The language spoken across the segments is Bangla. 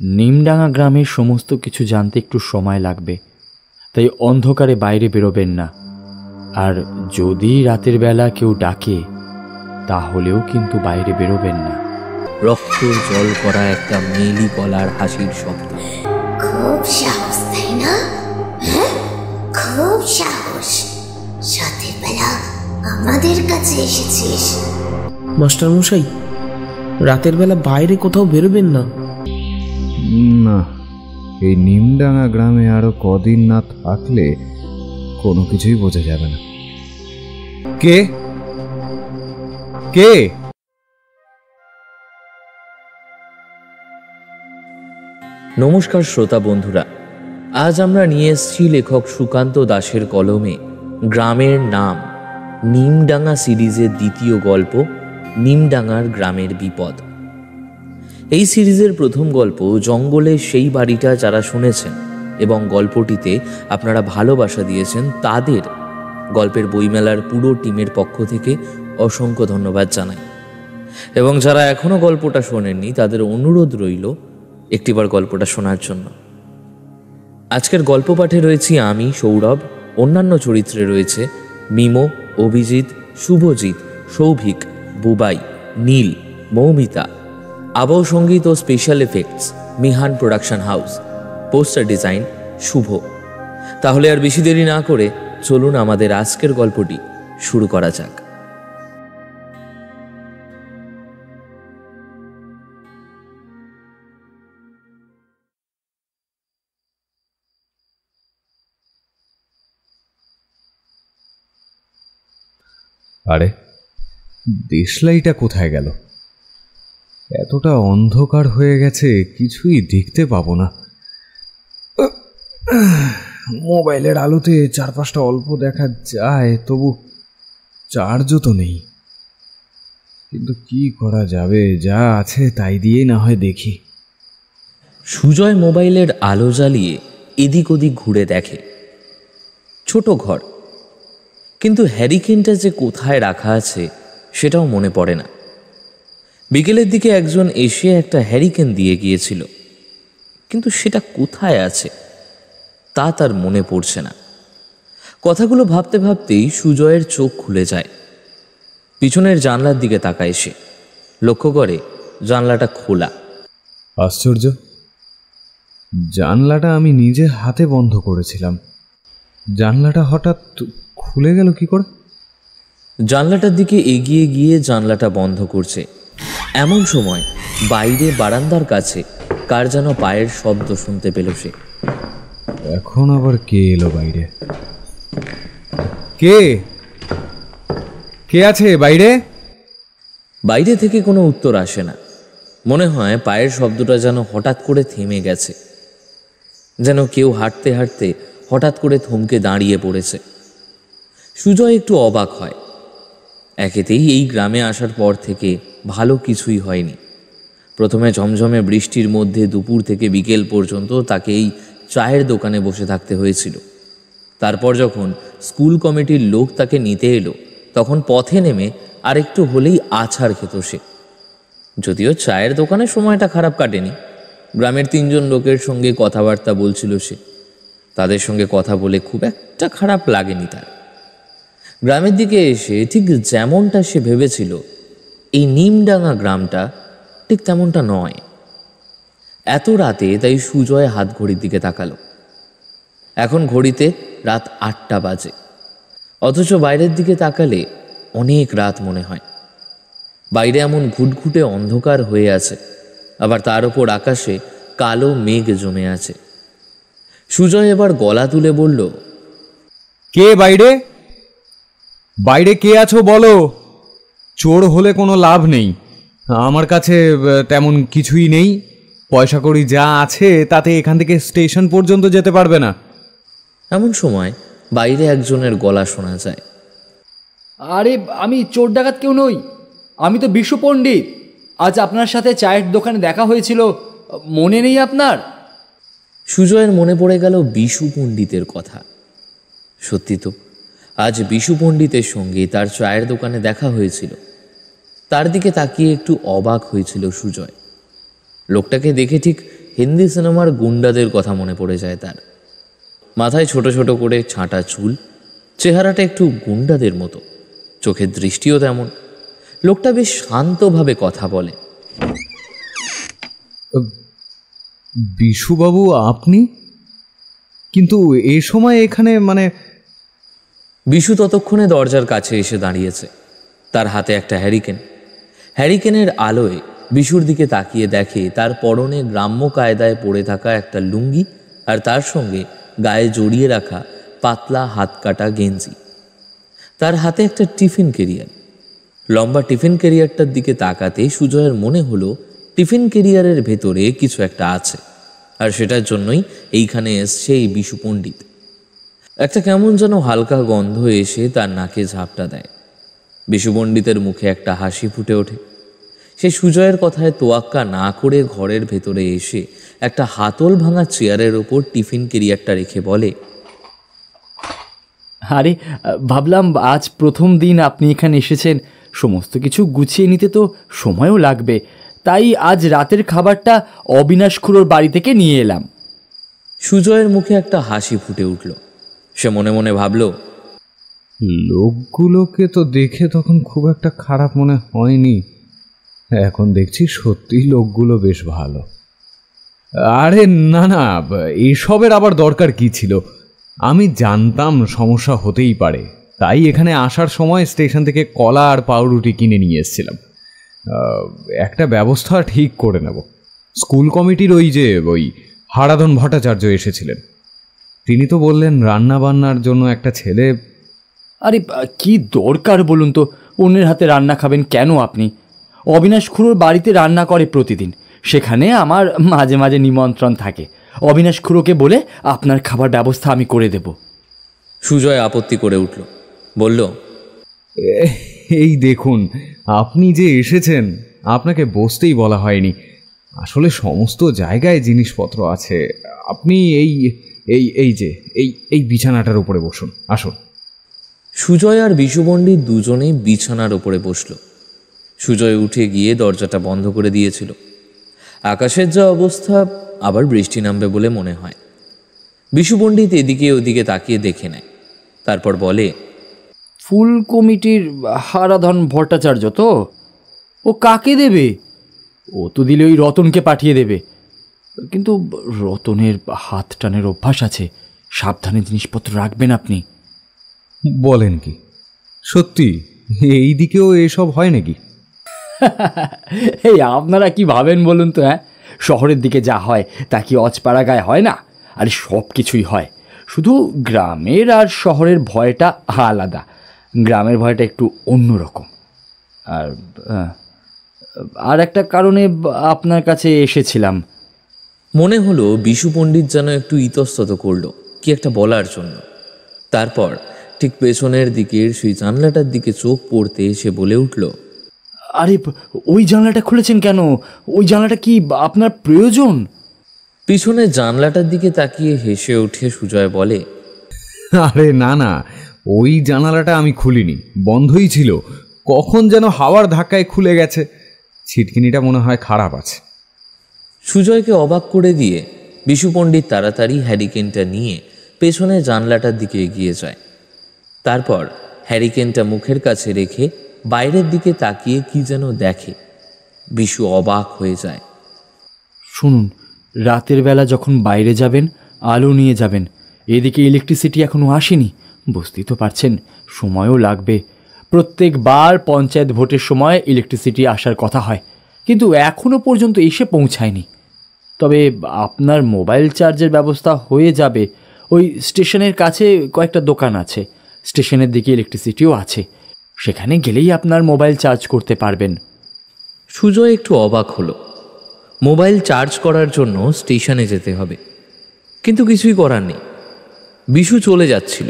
নিমডাঙ্গা গ্রামের সমস্ত কিছু জানতে একটু সময় লাগবে, তাই অন্ধকারে বাইরে বেরোবেন না। আর যদি রাতের বেলা কেউ ডাকে তাহলেও কিন্তু বাইরে বেরোবেন না। রক্তর জল করা একটা মেলি গলার হাসির শব্দ। খুব সাহস, তাই না? খুব সাহস। রাতের বেলা আমাদের কাছে এসেছিস। মাস্টার মশাই, রাতের বেলা বাইরে কোথাও বেরোবেন না। না, এই নিমডাঙ্গা গ্রামে আরো কদিন না থাকলে কোনো কিছুই বোঝা যাবে না। কে কে? নমস্কার শ্রোতা বন্ধুরা, আজ আমরা নিয়ে এসেছি লেখক সুকান্ত দাশের কলমে গ্রামের নাম নিমডাঙ্গা সিরিজের দ্বিতীয় গল্প নিমডাঙ্গার গ্রামের বিপদ। এই সিরিজের প্রথম গল্প জঙ্গলের সেই বাড়িটা যারা শুনেছেন এবং গল্পটিতে আপনারা ভালোবাসা দিয়েছেন তাদের গল্পের বইমেলার পুরো টিমের পক্ষ থেকে অসংখ্য ধন্যবাদ জানাই। এবং যারা এখনো গল্পটা শোনেননি তাদের অনুরোধ রইল একটিবার গল্পটা শোনার জন্য। আজকের গল্প পাঠে রয়েছি আমি সৌরভ, অন্যান্য চরিত্রে রয়েছে মিমো, অভিজিৎ, শুভজিৎ, সৌভিক, বুবাই, নীল, মৌমিতা। আবহ সঙ্গীত ও special effects Mihan production house. Poster design Subho. তাহলে আর বেশি দেরি না করে চলুন আমাদের আজকের গল্পটি শুরু করা যাক। আরে, দেশলাইটা কোথায় গেল? এতটা অন্ধকার হয়ে গেছে, কিছুই দেখতে পাবো না। মোবাইলের আলোতে চারপাশটা অল্প দেখা যায়, তবু চার্জও তো নেই। কিন্তু কি করা যাবে, যা আছে তাই দিয়েই না হয় দেখি। সুজয় মোবাইলের আলো জ্বালিয়ে এদিক ওদিক ঘুরে দেখে। ছোট ঘর, কিন্তু হ্যারিকেনটা যে কোথায় রাখা আছে সেটাও মনে পড়ে না। বিকেলের দিকে একজন এসে একটা হ্যারিকেন দিয়ে গিয়েছিল, কিন্তু সেটা কোথায় আছে তা তার মনে পড়ছে না। কথাগুলো ভাবতে ভাবতেই সুজয়ের চোখ খুলে যায়। পিছনের জানলার দিকে তাকায় সে, লক্ষ্য করে জানলাটা খোলা। আশ্চর্য, জানলাটা আমি নিজে হাতে বন্ধ করেছিলাম, জানলাটা হঠাৎ খুলে গেল কি করে? জানলাটার দিকে এগিয়ে গিয়ে জানলাটা বন্ধ করছে, এমন সময় বাইরে বারান্দার কাছে কার যেন পায়ের শব্দ শুনতে পেল সে। এখন আবার কে এলো বাইরে? কে কে আছে বাইরে? বাইরে থেকে কোনো উত্তর আসে না। মনে হয় পায়ের শব্দটা যেন হঠাৎ করে থেমে গেছে, যেন কেউ হাঁটতে হাঁটতে হঠাৎ করে থমকে দাঁড়িয়ে পড়েছে। সুজয় একটু অবাক হয়। একেতেই এই গ্রামে আসার পর থেকে ভালো কিছুই হয়নি। প্রথমে ঝমঝমে বৃষ্টির মধ্যে দুপুর থেকে বিকেল পর্যন্ত তাকে এই চায়ের দোকানে বসে থাকতে হয়েছিল। তারপর যখন স্কুল কমিটির লোক তাকে নিতে এলো, তখন পথে নেমে আরেকটু হলেই আছাড় খেত সে। যদিও চায়ের দোকানে সময়টা খারাপ কাটেনি, গ্রামের 3 জন লোকের সঙ্গে কথাবার্তা বলছিল সে। তাদের সঙ্গে কথা বলে খুব একটা খারাপ লাগেনি তার। গ্রামের দিকে এসে ঠিক যেমনটা সে ভেবেছিল এই নিমডাঙ্গা গ্রামটা ঠিক তেমনটা নয়। এত রাতে তাই সুজয় হাত ঘড়ির দিকে তাকালো। এখন ঘড়িতে রাত 8টা বাজে, অথচ বাইরের দিকে তাকালে অনেক রাত মনে হয়। বাইরে এমন ঘুটঘুটে অন্ধকার হয়ে আছে, আবার তার উপর আকাশে কালো মেঘ জমে আছে। সুজয় এবার গলা তুলে বলল, কে বাইরে? বাইরে কে আছো বলো। চোর হলে কোনো লাভ নেই, আমার কাছে তেমন কিছুই নেই। পয়সা কড়ি যা আছে তাতে এখান থেকে স্টেশন পর্যন্ত যেতে পারবে না। এমন সময় বাইরে একজনের গলা শোনা যায়। আরে, আমি চোর ডাকাত কেউ নই, আমি তো বিশু পণ্ডিত। আজ আপনার সাথে চায়ের দোকানে দেখা হয়েছিল, মনে নেই আপনার? সুজয়ের মনে পড়ে গেল বিশু পণ্ডিতের কথা। সত্যি তো, আজ বিশু পণ্ডিতের সঙ্গে তার চায়ের দোকানে দেখা হয়েছিল। তার দিকে তাকিয়ে একটু অবাক হয়েছিল সুজয়। লোকটাকে দেখে ঠিক হিন্দি সিনেমার গুন্ডাদের কথা মনে পড়ে যায় তার। মাথায় ছোট ছোট করে ছাঁটা চুল, চেহারাটা একটু গুন্ডাদের মতো, চোখের দৃষ্টিও তেমন। লোকটা বেশ শান্তভাবে কথা বলে। বিশুবাবু, আপনি কিন্তু এ সময় এখানে? বিশু ততক্ষণে দরজার কাছে এসে দাঁড়িয়েছে, তার হাতে একটা হ্যারিকেন। হ্যারিকেনের আলোয় বিশুর দিকে তাকিয়ে দেখে তার পরনে গ্রাম্য কায়দায় পরে থাকা একটা লুঙ্গি আর তার সঙ্গে গায়ে জড়িয়ে রাখা পাতলা হাত কাটা গেঞ্জি। তার হাতে একটা টিফিন ক্যারিয়ার। লম্বা টিফিন ক্যারিয়ারটার দিকে তাকাতে সুজয়ের মনে হলো টিফিন ক্যারিয়ারের ভেতরে কিছু একটা আছে, আর সেটার জন্যই এইখানে এসছে এই বিশু পণ্ডিত। একটা কেমন যেন হালকা গন্ধ এসে তার নাকে ঝাপটা দেয়। বিশু পণ্ডিতের মুখে একটা হাসি ফুটে ওঠে। সে সুজয়ের কথায় তোয়াক্কা না করে ঘরের ভেতরে এসে একটা হাতল ভাঙা চেয়ারের ওপর টিফিন ক্যারিয়ারটা রেখে বলে, আরে ভাবলাম আজ প্রথম দিন আপনি এখানে এসেছেন, সমস্ত কিছু গুছিয়ে নিতে তো সময়ও লাগবে, তাই আজ রাতের খাবারটা অবিনাশ খুড়োর বাড়ি থেকে নিয়ে এলাম। সুজয়ের মুখে একটা হাসি ফুটে উঠল। সে মনে মনে ভাবল, লোকগুলোকে তো দেখে তখন খুব একটা খারাপ মনে হয়নি, এখন দেখছি সত্যি লোকগুলো বেশ ভালো। আরে না না, এসবের আবার দরকার কি ছিল? আমি জানতাম সমস্যা হতেই পারে, তাই এখানে আসার সময় স্টেশন থেকে কলা আর পাউরুটি কিনে নিয়ে এসেছিলাম। একটা ব্যবস্থা ঠিক করে নেব। স্কুল কমিটির ওই হারাধন ভট্টাচার্য এসেছিলেন, তিনি তো বললেন রান্না বান্নার জন্য একটা ছেলে। আরে কি দরকার বলুন তো, অন্যের হাতে রান্না খাবেন কেন আপনি? অবিনাশ খুড়োর বাড়িতে রান্না করে প্রতিদিন, সেখানে আমার মাঝে মাঝে নিমন্ত্রণ থাকে। অবিনাশ খুড়োকে বলে আপনার খাবার ব্যবস্থা আমি করে দেব। সুজয় আপত্তি করে উঠল, বলল, এই দেখুন, আপনি যে এসেছেন আপনাকে বসতেই বলা হয়নি। আসলে সমস্ত জায়গায় জিনিসপত্র আছে, আপনি এই বিছানাটার উপরে বসুন, আসুন। সুজয় আর বিশু পণ্ডিত দুজনেই বিছানার ওপরে বসল। সুজয় উঠে গিয়ে দরজাটা বন্ধ করে দিয়েছিল। আকাশের যা অবস্থা, আবার বৃষ্টি নামবে বলে মনে হয়। বিশু পণ্ডিত এদিকে ওদিকে তাকিয়ে দেখে নেয়, তারপর বলে, ফুল কমিটির হারাধন ভট্টাচার্য তো? ও কাকে দেবে? ও তো দিলে ওই রতনকে পাঠিয়ে দেবে, কিন্তু রতনের হাত টানের অভ্যাস আছে, সাবধানে জিনিসপত্র রাখবেন আপনি। বলেন কি? সত্যি এই দিকেও এসব হয় নাকি? এই আপনারা কি ভাবেন বলুন তো? শহরের দিকে যা হয় তা কি অজপাড়া গায়ে হয় না? আরে সব কিছুই হয়, শুধু গ্রামের আর শহরের ভয়টা আলাদা। গ্রামের ভয়টা একটু অন্যরকম। আর একটা কারণে আপনার কাছে এসেছিলাম। মনে হলো বিশু পণ্ডিত যেন একটু ইতস্তত করলো কি একটা বলার জন্য। তারপর ঠিক পেছনের দিকের সেই জানলাটার দিকে চোখ পড়তে সে বলে উঠল, আরে ওই জানলাটা খুলেছেন কেন? ওই জানলাটা কি আপনার প্রয়োজন? পিছনের জানলাটার দিকে তাকিয়ে হেসে উঠে সুজয় বলে, আরে না না, ওই জানালাটা আমি খুলিনি, বন্ধই ছিল। কখন যেন হাওয়ার ধাক্কায় খুলে গেছে। ছিটকিনিটা মনে হয় খারাপ আছে। সুজয়কে অবাক করে দিয়ে বিশু পণ্ডিত তাড়াতাড়ি হ্যারিকেনটা নিয়ে পেছনের জানলাটার দিকে এগিয়ে যায়। তারপর হ্যারিকেনটা মুখের কাছে রেখে বাইরের দিকে তাকিয়ে কি যেন দেখে। বিশু অবাক হয়ে যায়। শুনুন, রাতের বেলা যখন বাইরে যাবেন আলো নিয়ে যাবেন। এদিকে ইলেকট্রিসিটি এখনও আসেনি, বুঝতেই তো পারছেন, সময়ও লাগবে। প্রত্যেকবার পঞ্চায়েত ভোটের সময় ইলেকট্রিসিটি আসার কথা হয়, কিন্তু এখনও পর্যন্ত এসে পৌঁছায়নি। তবে আপনার মোবাইল চার্জের ব্যবস্থা হয়ে যাবে। ওই স্টেশনের কাছে কয়েকটা দোকান আছে, স্টেশনের দিকে ইলেকট্রিসিটিও আছে, সেখানে গেলেই আপনার মোবাইল চার্জ করতে পারবেন। সুজয় একটু অবাক হলো। মোবাইল চার্জ করার জন্য স্টেশনে যেতে হবে, কিন্তু কিছুই করার নেই। বিশু চলে যাচ্ছিল,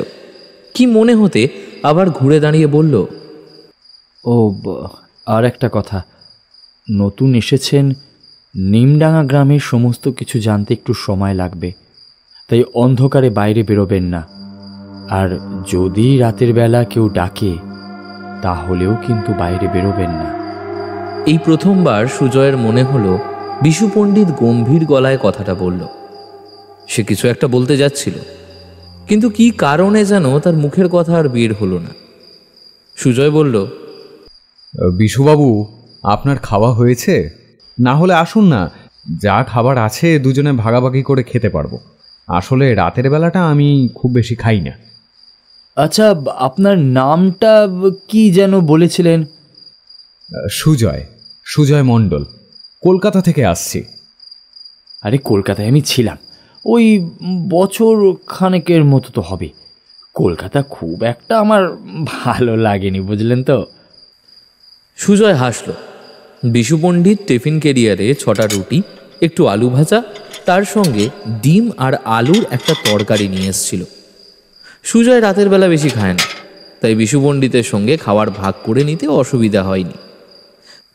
কি মনে হতে আবার ঘুরে দাঁড়িয়ে বলল, ও আর একটা কথা, নতুন এসেছেন, নিমডাঙ্গা গ্রামের সমস্ত কিছু জানতে একটু সময় লাগবে, তাই অন্ধকারে বাইরে বেরোবেন না। আর যদি রাতের বেলা কেউ ডাকে তাহলেও কিন্তু বাইরে বেরোবেন না। এই প্রথমবার সুজয়ের মনে হলো বিশু পণ্ডিত গম্ভীর গলায় কথাটা বলল। সে কিছু একটা বলতে যাচ্ছিল, কিন্তু কি কারণে যেন তার মুখের কথা আর বের হলো না। সুজয় বলল, বিশুবাবু, আপনার খাওয়া হয়েছে? না হলে আসুন না, যা খাবার আছে দুজনে ভাগাভাগি করে খেতে পারবো। আসলে রাতের বেলাটা আমি খুব বেশি খাই না। আচ্ছা, আপনার নামটা কি যেন বলেছিলেন? সুজয় মণ্ডল, কলকাতা থেকে আসছি। আরে, কলকাতায় আমি ছিলাম, ওই বছর খানেকের মতো তো হবে। কলকাতা খুব একটা আমার ভালো লাগেনি, বুঝলেন তো। সুজয় হাসল। বিশু পণ্ডিত টিফিন ক্যারিয়ারে 6টা রুটি, একটু আলু ভাজা, তার সঙ্গে ডিম আর আলুর একটা তরকারি নিয়ে এসেছিল। সুজয় রাতের বেলা বেশি খায় না, তাই বিশু পণ্ডিতের সঙ্গে খাবার ভাগ করে নিতে অসুবিধা হয়নি।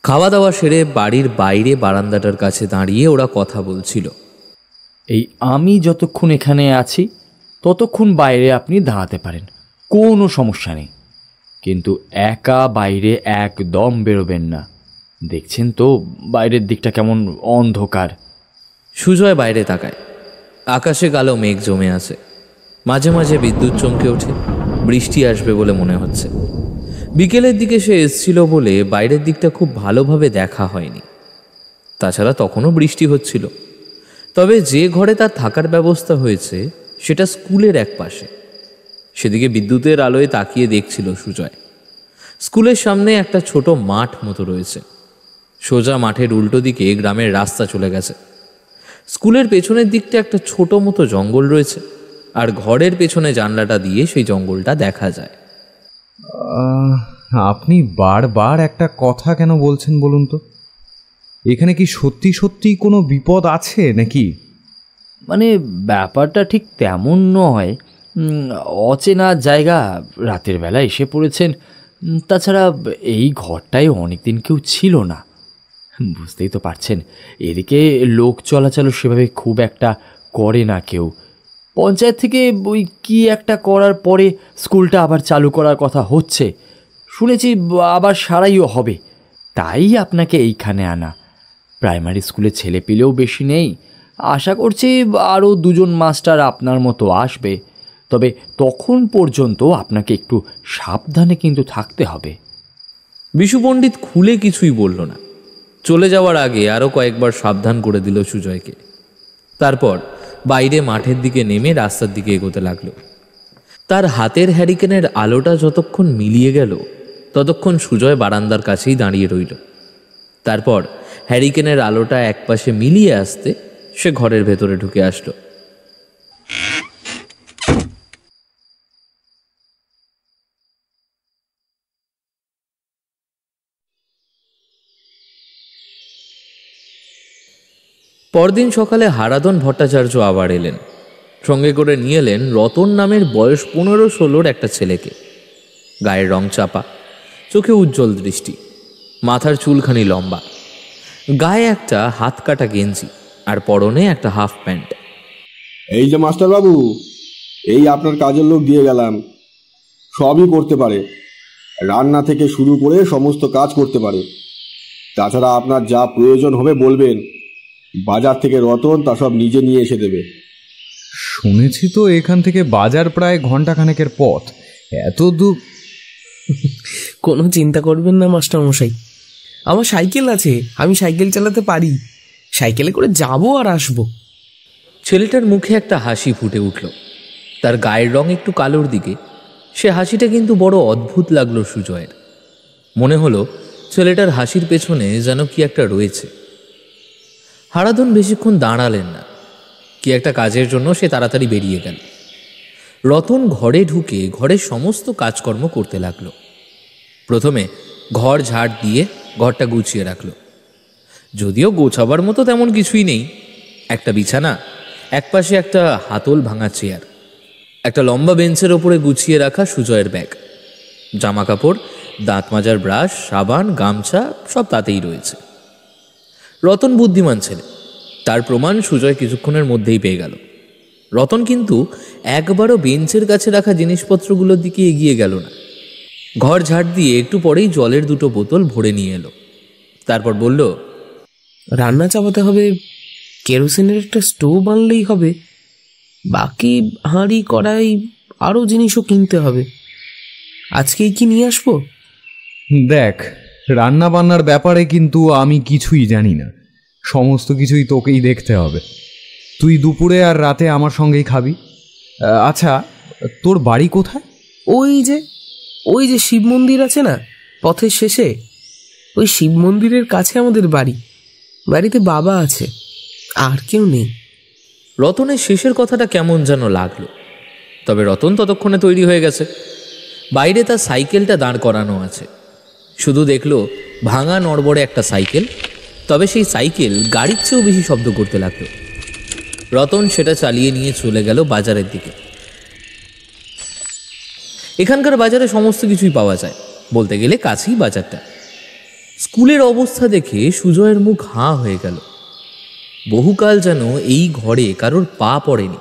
খাওয়া দাওয়া সেরে বাড়ির বাইরে বারান্দাটার কাছে দাঁড়িয়ে ওরা কথা বলছিল। এই আমি যতক্ষণ এখানে আছি ততক্ষণ বাইরে আপনি দাঁড়াতে পারেন, কোনো সমস্যা নেই, কিন্তু একা বাইরে একদম বেরোবেন না। দেখছেন তো বাইরের দিকটা কেমন অন্ধকার। সুজয় বাইরে তাকায়। আকাশে কালো মেঘ জমে আছে, মাঝে মাঝে বিদ্যুৎ চমকে ওঠে। বৃষ্টি আসবে বলে মনে হচ্ছে। বিকেলের দিকে সে এসছিল বলে বাইরের দিকটা খুব ভালোভাবে দেখা হয়নি। তাছাড়া তখনও বৃষ্টি হচ্ছিল। তবে যে ঘরে তার থাকার ব্যবস্থা হয়েছে সেটা স্কুলের এক পাশে। সেদিকে বিদ্যুতের আলোয় তাকিয়ে দেখছিল সুজয়। স্কুলের সামনে একটা ছোট মাঠ মতো রয়েছে। সোজা মাঠের উল্টো দিকে গ্রামের রাস্তা চলে গেছে। স্কুলের পেছনের দিকটা একটা ছোট মতো জঙ্গল রয়েছে, আর ঘরের পেছনে জানলাটা দিয়ে সেই জঙ্গলটা দেখা যায়। আপনি বারবার একটা কথা কেন বলছেন বলুন তো? এখানে কি সত্যি সত্যি কোনো বিপদ আছে নাকি? মানে ব্যাপারটা ঠিক তেমন নয়। অচেনা জায়গা, রাতের বেলা এসে পড়েছেন। তাছাড়া এই ঘরটায় অনেকদিন কেউ ছিল না, বুঝতেই তো পারছেন। এদিকে লোক চলাচলও সেভাবে খুব একটা করে না কেউ। পঞ্চায়েত থেকে ওই কি একটা করার পরে স্কুলটা আবার চালু করার কথা হচ্ছে, শুনেছি আবার সারাইও হবে। তাই আপনাকে এইখানে আনা। প্রাইমারি স্কুলে ছেলে পেলেও বেশি নেই, আশা করছি আরও 2জন মাস্টার আপনার মতো আসবে। তবে তখন পর্যন্ত আপনাকে একটু সাবধানে কিন্তু থাকতে হবে। বিশু পণ্ডিত খুলে কিছুই বলল না। চলে যাওয়ার আগে আরও কয়েকবার সাবধান করে দিল সুজয়কে। তারপর বাইরে মাঠের দিকে নেমে রাস্তার দিকে এগোতে লাগলো। তার হাতের হ্যারিকেনের আলোটা যতক্ষণ মিলিয়ে গেল ততক্ষণ সুজয় বারান্দার কাছেই দাঁড়িয়ে রইল। তারপর হ্যারিকেনের আলোটা একপাশে মিলিয়ে আসতে সে ঘরের ভেতরে ঢুকে আসলো। পরদিন সকালে হারাধন ভট্টাচার্য আবার এলেন। সঙ্গে করে নিয়ে এলেন রতন নামের বয়স 15-16 একটা ছেলেকে। গায়ের রং চাপা, চোখে উজ্জ্বল দৃষ্টি, মাথার চুলখানি লম্বা, গায়ে একটা হাত কাটা গেঞ্জি আর পরনে একটা হাফ প্যান্ট। এই যে মাস্টার বাবু, এই আপনার কাজের লোক দিয়ে গেলাম। সবই করতে পারে, রান্না থেকে শুরু করে সমস্ত কাজ করতে পারে। তাছাড়া আপনার যা প্রয়োজন হবে বলবেন, বাজার থেকে রতন তা সব নিজে নিয়ে এসে দেবে। শুনেছি তো এখান থেকে বাজার প্রায় ঘন্টাখানেকের পথ। এত দূর? কোনো চিন্তা করবেন না মাস্টারমশাই, আমার সাইকেল আছে, আমি সাইকেল চালাতে পারি। সাইকেলে করে যাবো আর আসবো। ছেলেটার মুখে একটা হাসি ফুটে উঠল। তার গায়ের রং একটু কালোর দিকে। সে হাসিটা কিন্তু বড় অদ্ভুত লাগলো সুজয়ের। মনে হলো ছেলেটার হাসির পেছনে যেন কি একটা রয়েছে। হারাধন বেশিক্ষণ দাঁড়ালেন না। কি একটা কাজের জন্য সে তাড়াতাড়ি বেরিয়ে গেল। রতন ঘরে ঢুকে ঘরের সমস্ত কাজকর্ম করতে লাগলো। প্রথমে ঘর ঝাড় দিয়ে ঘরটা গুছিয়ে রাখলো। যদিও গোছাবার মতো তেমন কিছুই নেই। একটা বিছানা, একপাশে একটা হাতল ভাঙা চেয়ার, একটা লম্বা বেঞ্চের ওপরে গুছিয়ে রাখা সুজয়ের ব্যাগ, জামা কাপড়, দাঁত মাজার ব্রাশ, সাবান, গামছা সব তাতেই রয়েছে। রতন বুদ্ধিমান ছেলে, তার প্রমাণ সুজয় কিছুক্ষণের মধ্যেই পেয়ে গেল। রতন কিন্তু একবারও বেঞ্চের কাছে রাখা জিনিসপত্রগুলোর দিকে এগিয়ে গেল না। ঘর ঝাড় দিয়ে একটু পরেই জলের 2টো বোতল ভরে নিয়ে এলো। তারপর বলল, রান্না চাপাতে হবে, কেরোসিনের একটা স্টোভ আনলেই হবে, বাকি হাঁড়ি কড়াই আরও জিনিসও কিনতে হবে। আজকেই কি নিয়ে আসবো? দেখ, রান্না বান্নার ব্যাপারে কিন্তু আমি কিছুই জানি না, সমস্ত কিছুই তোকেই দেখতে হবে। তুই দুপুরে আর রাতে আমার সঙ্গেই খাবি। আচ্ছা, তোর বাড়ি কোথায়? ওই যে শিব মন্দির আছে না পথের শেষে, ওই শিব মন্দিরের কাছে আমাদের বাড়ি। বাড়িতে বাবা আছে, আর কেউ নেই। রতনের শেষের কথাটা কেমন যেন লাগলো, তবে রতন ততক্ষণে তৈরি হয়ে গেছে। বাইরে তার সাইকেলটা দাঁড় করানো আছে, শুধু দেখলো ভাঙা নড়বড়ে একটা সাইকেল, তবে সেই সাইকেল গাড়ির চেয়েও বেশি শব্দ করতে লাগলো। রতন সেটা চালিয়ে নিয়ে চলে গেল বাজারের দিকে। এখানকার বাজারে সমস্ত কিছুই পাওয়া যায়, বলতে গেলে কাছেই বাজারটা। স্কুলের অবস্থা দেখে সুজয়ের মুখ হাঁ হয়ে গেল। বহুকাল যেন এই ঘরে কারোর পা পড়েনি।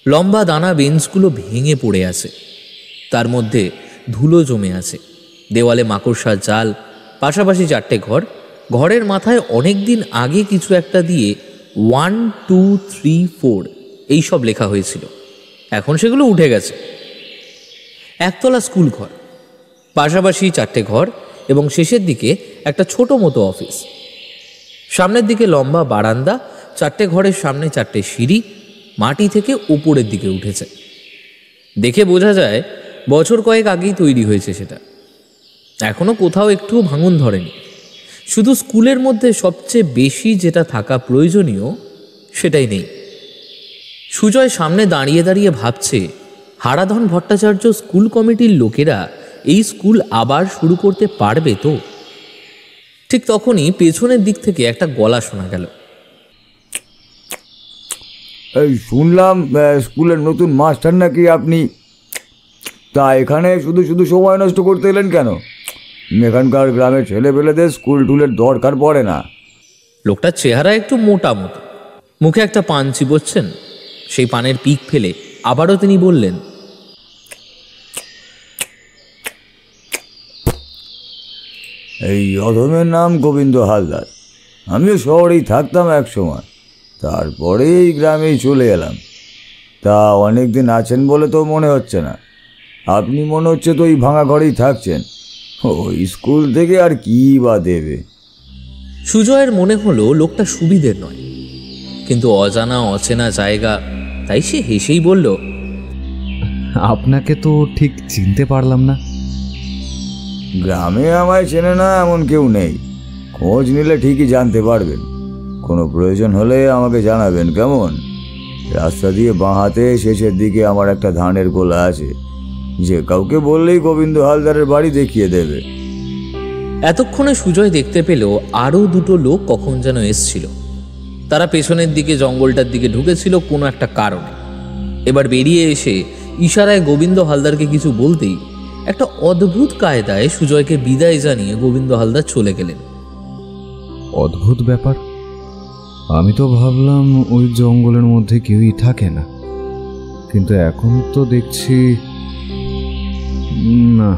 লম্বা দানা বেঞ্চগুলো ভেঙে পড়ে আছে, তার মধ্যে ধুলো জমে আছে। দেওয়ালে মাকড়সার জাল, পাশাপাশি 4টে ঘর। ঘরের মাথায় অনেক দিন আগে কিছু একটা দিয়ে 1 2 3 4 এইসব লেখা হয়েছিল, এখন সেগুলো উঠে গেছে। একতলা স্কুল ঘর, পাশাপাশি 4টে ঘর এবং শেষের দিকে একটা ছোট মতো অফিস। সামনের দিকে লম্বা বারান্দা, 4টে ঘরের সামনে 4টে সিঁড়ি মাটি থেকে উপরের দিকে উঠেছে। দেখে বোঝা যায় বছর কয়েক আগেই তৈরি হয়েছে সেটা। এখনো কোথাও একটু ভাঙন ধরেনি। শুধু স্কুলের মধ্যে সবচেয়ে বেশি যেটা থাকা প্রয়োজনীয় সেটাই নেই। সুজয় সামনে দাঁড়িয়ে দাঁড়িয়ে ভাবছে, হারাধন ভট্টাচার্য স্কুল কমিটির লোকেরা এই স্কুল আবার শুরু করতে পারবে তো? ঠিক তখনই পেছনের দিক থেকে একটা গলা শোনা গেল। এই শুনলাম স্কুলের নতুন মাস্টার নাকি আপনি, তা এখানে শুধু শুধু সময় নষ্ট করতে এলেন কেন? এখানকার গ্রামের ছেলেপেলেদের স্কুল টুলের দরকার পড়ে না। লোকটার চেহারা একটু মোটা মতো, মুখে একটা পান চিবোচ্ছেন। সেই পানের পিক ফেলে আবারও তিনি বললেন, এই অধমের নাম গোবিন্দ হালদার। আমিও শহরেই থাকতাম এক সময়, তারপরে এই গ্রামেই চলে এলাম। তা অনেক দিন আছেন বলে তো মনে হচ্ছে না। আপনি মনে হচ্ছে তো এই ভাঙা ঘরেই থাকছেন। ওই স্কুল থেকে আর কি বা দেবে? সুজয়ের মনে হলো লোকটা সুবিধের নয়, কিন্তু অজানা অচেনা জায়গা, তাই সে হেসেই বলল, আপনাকে তো ঠিক চিনতে পারলাম না। গ্রামে আমায় চেনে না এমন কেউ নেই, খোঁজ নিলে ঠিকই জানতে পারবেন। কোনো প্রয়োজন হলে আমাকে জানাবেন, কেমন? রাস্তা দিয়ে বাঁ হাতে শেষের দিকে আমার একটা ধানের গোলা আছে, যে কাউকে বললেই গোবিন্দ হালদারের বাড়ি দেখিয়ে দেবে। এতক্ষণে সুজয় দেখতে পেল আরও 2টো লোক কখন যেন এসছিল। তারা পেছনের দিকে জঙ্গলটার দিকে ঢুকেছিল কোনো একটা কারণে। এবার বেরিয়ে এসে ইশারায় গোবিন্দ হালদারকে কিছু বলতেই একটা অদ্ভুত কায়দায় সুজয়কে বিদায় জানিয়ে গোবিন্দ হালদার চলে গেলেন। অদ্ভুত ব্যাপার, আমি তো ভাবলাম ওই জঙ্গলের মধ্যে কেউই থাকে না, কিন্তু এখন তো দেখছি না।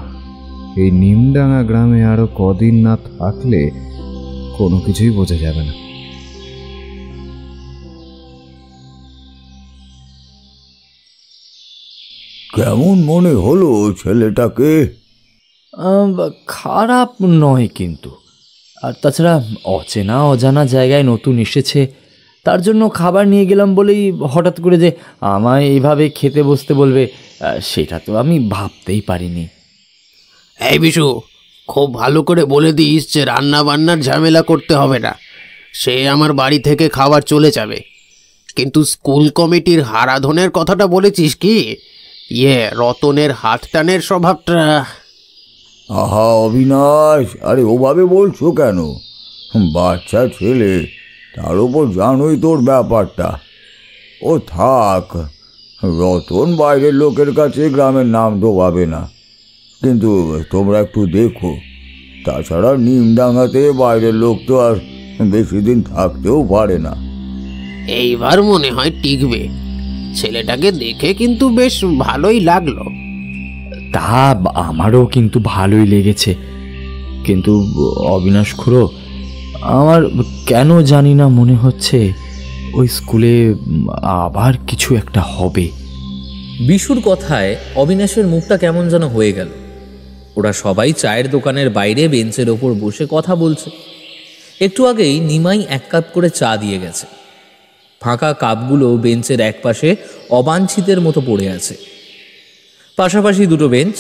এই নিমডাঙ্গা গ্রামে আরো কদিন না থাকলে কোনো কিছুই বোঝা যাবে না। কেমন মনে হলো ছেলেটাকে? খারাপ নয় কিন্তু, আর তাছাড়া অচেনা অজানা জায়গায় নতুন এসেছে, তার জন্য খাবার নিয়ে গেলাম বলেই হঠাৎ করে যে আমায় এইভাবে খেতে বসতে বলবে, সেটা তো আমি ভাবতেই পারিনি। এই বিশু, খুব ভালো করে বলে দিস যে রান্না বান্নার ঝামেলা করতে হবে না, সে আমার বাড়ি থেকে খাবার চলে যাবে। কিন্তু স্কুল কমিটির হারাধনের কথাটা বলেছিস কি? রতনের হাত টানের স্বভাবটা। আহা অবিনাশ, আরে ওভাবে বলছো কেন? বাচ্চা ছেলে, তার উপর জানোই তোর ব্যাপারটা। ও থাক, রতন বাইরের লোকের কাছে গ্রামের নাম ডোবাবে না। কিন্তু তোমরা একটু দেখো, তাছাড়া নিমডাঙ্গাতে বাইরের লোক তো আর বেশি দিন থাকতেও পারে না। এইবার মনে হয় টিকবে। ছেলেটাকে দেখে কিন্তু বেশ ভালোই লাগলো। তা আমারও কিন্তু ভালোই লেগেছে, কিন্তু অবিনাশ খুড়ো, আমার কেন জানি না মনে হচ্ছে ওই স্কুলে আবার কিছু একটা হবে। বিশুর কথায় অবিনাশের মুখটা কেমন যেন হয়ে গেল। ওরা সবাই চায়ের দোকানের বাইরে বেঞ্চের ওপর বসে কথা বলছে। একটু আগেই নিমাই 1 কাপ করে চা দিয়ে গেছে। ফাঁকা কাপগুলো বেঞ্চের একপাশে অবাঞ্ছিতের মতো পড়ে আছে। পাশাপাশি দুটো বেঞ্চ,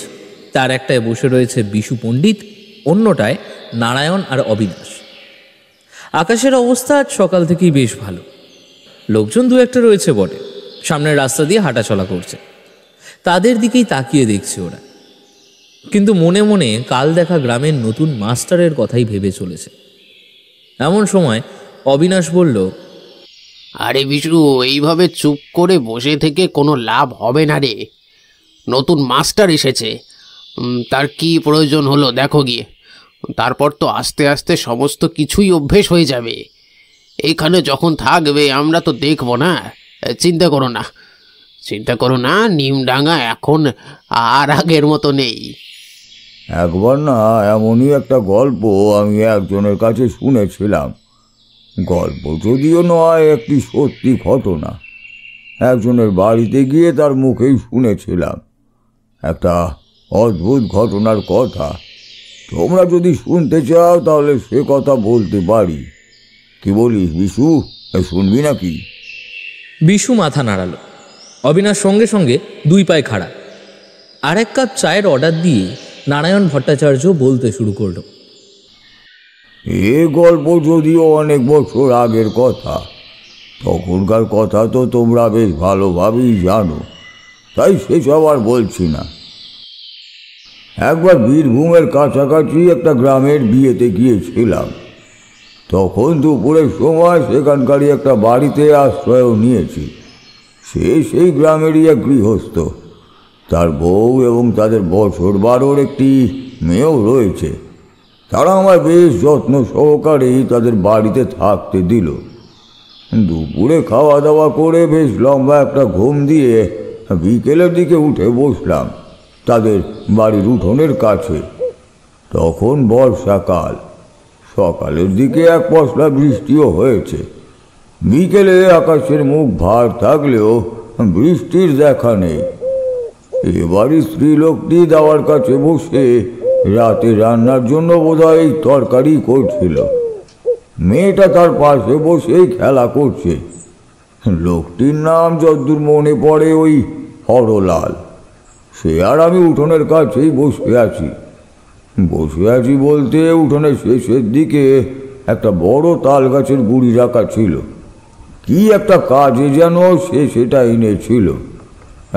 তার একটায় বসে রয়েছে বিশু পণ্ডিত, অন্যটায় নারায়ণ আর অবিনাশ। আকাশের অবস্থা আজ সকাল থেকেই বেশ ভালো। লোকজন 2-1 রয়েছে বটে, সামনের রাস্তা দিয়ে হাঁটাচলা করছে। তাদের দিকেই তাকিয়ে দেখছে ওরা, কিন্তু মনে মনে কাল দেখা গ্রামের নতুন মাস্টারের কথাই ভেবে চলেছে। এমন সময় অবিনাশ বলল, আরে বিশু, এইভাবে চুপ করে বসে থেকে কোনো লাভ হবে না রে। নতুন মাস্টার এসেছে, তার কি প্রয়োজন হলো দেখো গিয়ে। তারপর তো আস্তে আস্তে সমস্ত কিছুই অভ্যেস হয়ে যাবে। এইখানে যখন থাকবে আমরা তো দেখব না। চিন্তা করো না, নিমডাঙ্গা এখন আর আগের মতো নেই। একবার না এমনই একটা গল্প আমি একজনের কাছে শুনেছিলাম। গল্প যদিও নয়, একটি সত্যি ঘটনা। একজনের বাড়িতে গিয়ে তার মুখেই শুনেছিলাম একটা অদ্ভুত ঘটনার কথা। তোমরা যদি শুনতে চাও তাহলে সে কথা বলতে পারি। কি বলিস বিশু, শুনবি নাকি? বিশু মাথা নাড়ালো। অবিনাশ সঙ্গে সঙ্গে 2 পায়ে খাড়া। আর 1 কাপ চায়ের অর্ডার দিয়ে নারায়ণ ভট্টাচার্য বলতে শুরু করল, এ গল্প যদিও অনেক বছর আগের কথা, তখনকার কথা তো তোমরা বেশ ভালোভাবেই জানো, তাই সেসব আর বলছি না। একবার বীরভূমের কাছাকাছি একটা গ্রামের বিয়েতে গিয়েছিলাম। তখন দুপুরের সময় সেখানকারই একটা বাড়িতে আশ্রয় নিয়েছি। সেই গ্রামেরই এক গৃহস্থ, তার বউ এবং তাদের বছর 12 একটি মেয়েও রয়েছে। তারা আমায় বেশ যত্ন সহকারেই তাদের বাড়িতে থাকতে দিল। দুপুরে খাওয়া দাওয়া করে বেশ লম্বা একটা ঘুম দিয়ে বিকেলের দিকে উঠে বসলাম তাদের বাড়ির উঠোনের কাছে। তখন বর্ষাকাল, সকালের দিকে এক পশলা বৃষ্টিও হয়েছে। বিকেলে আকাশের মুখ ভার থাকলেও বৃষ্টির দেখা নেই। এবারই স্ত্রীলোকটি দাওয়ার কাছে বসে রাতে রান্নার জন্য বোধহয় এই তরকারি করছিল। মেয়েটা তার পাশে বসেই খেলা করছে। লোকটির নাম যদ্দূর মনে পড়ে ওই হরলাল। সে আর আমি উঠোনের কাছেই বসে আছি বলতে উঠোনের শেষের দিকে একটা বড় তাল গাছের গুঁড়ি রাখা ছিল। কি একটা কাজে যেন সে সেটা এনেছিল।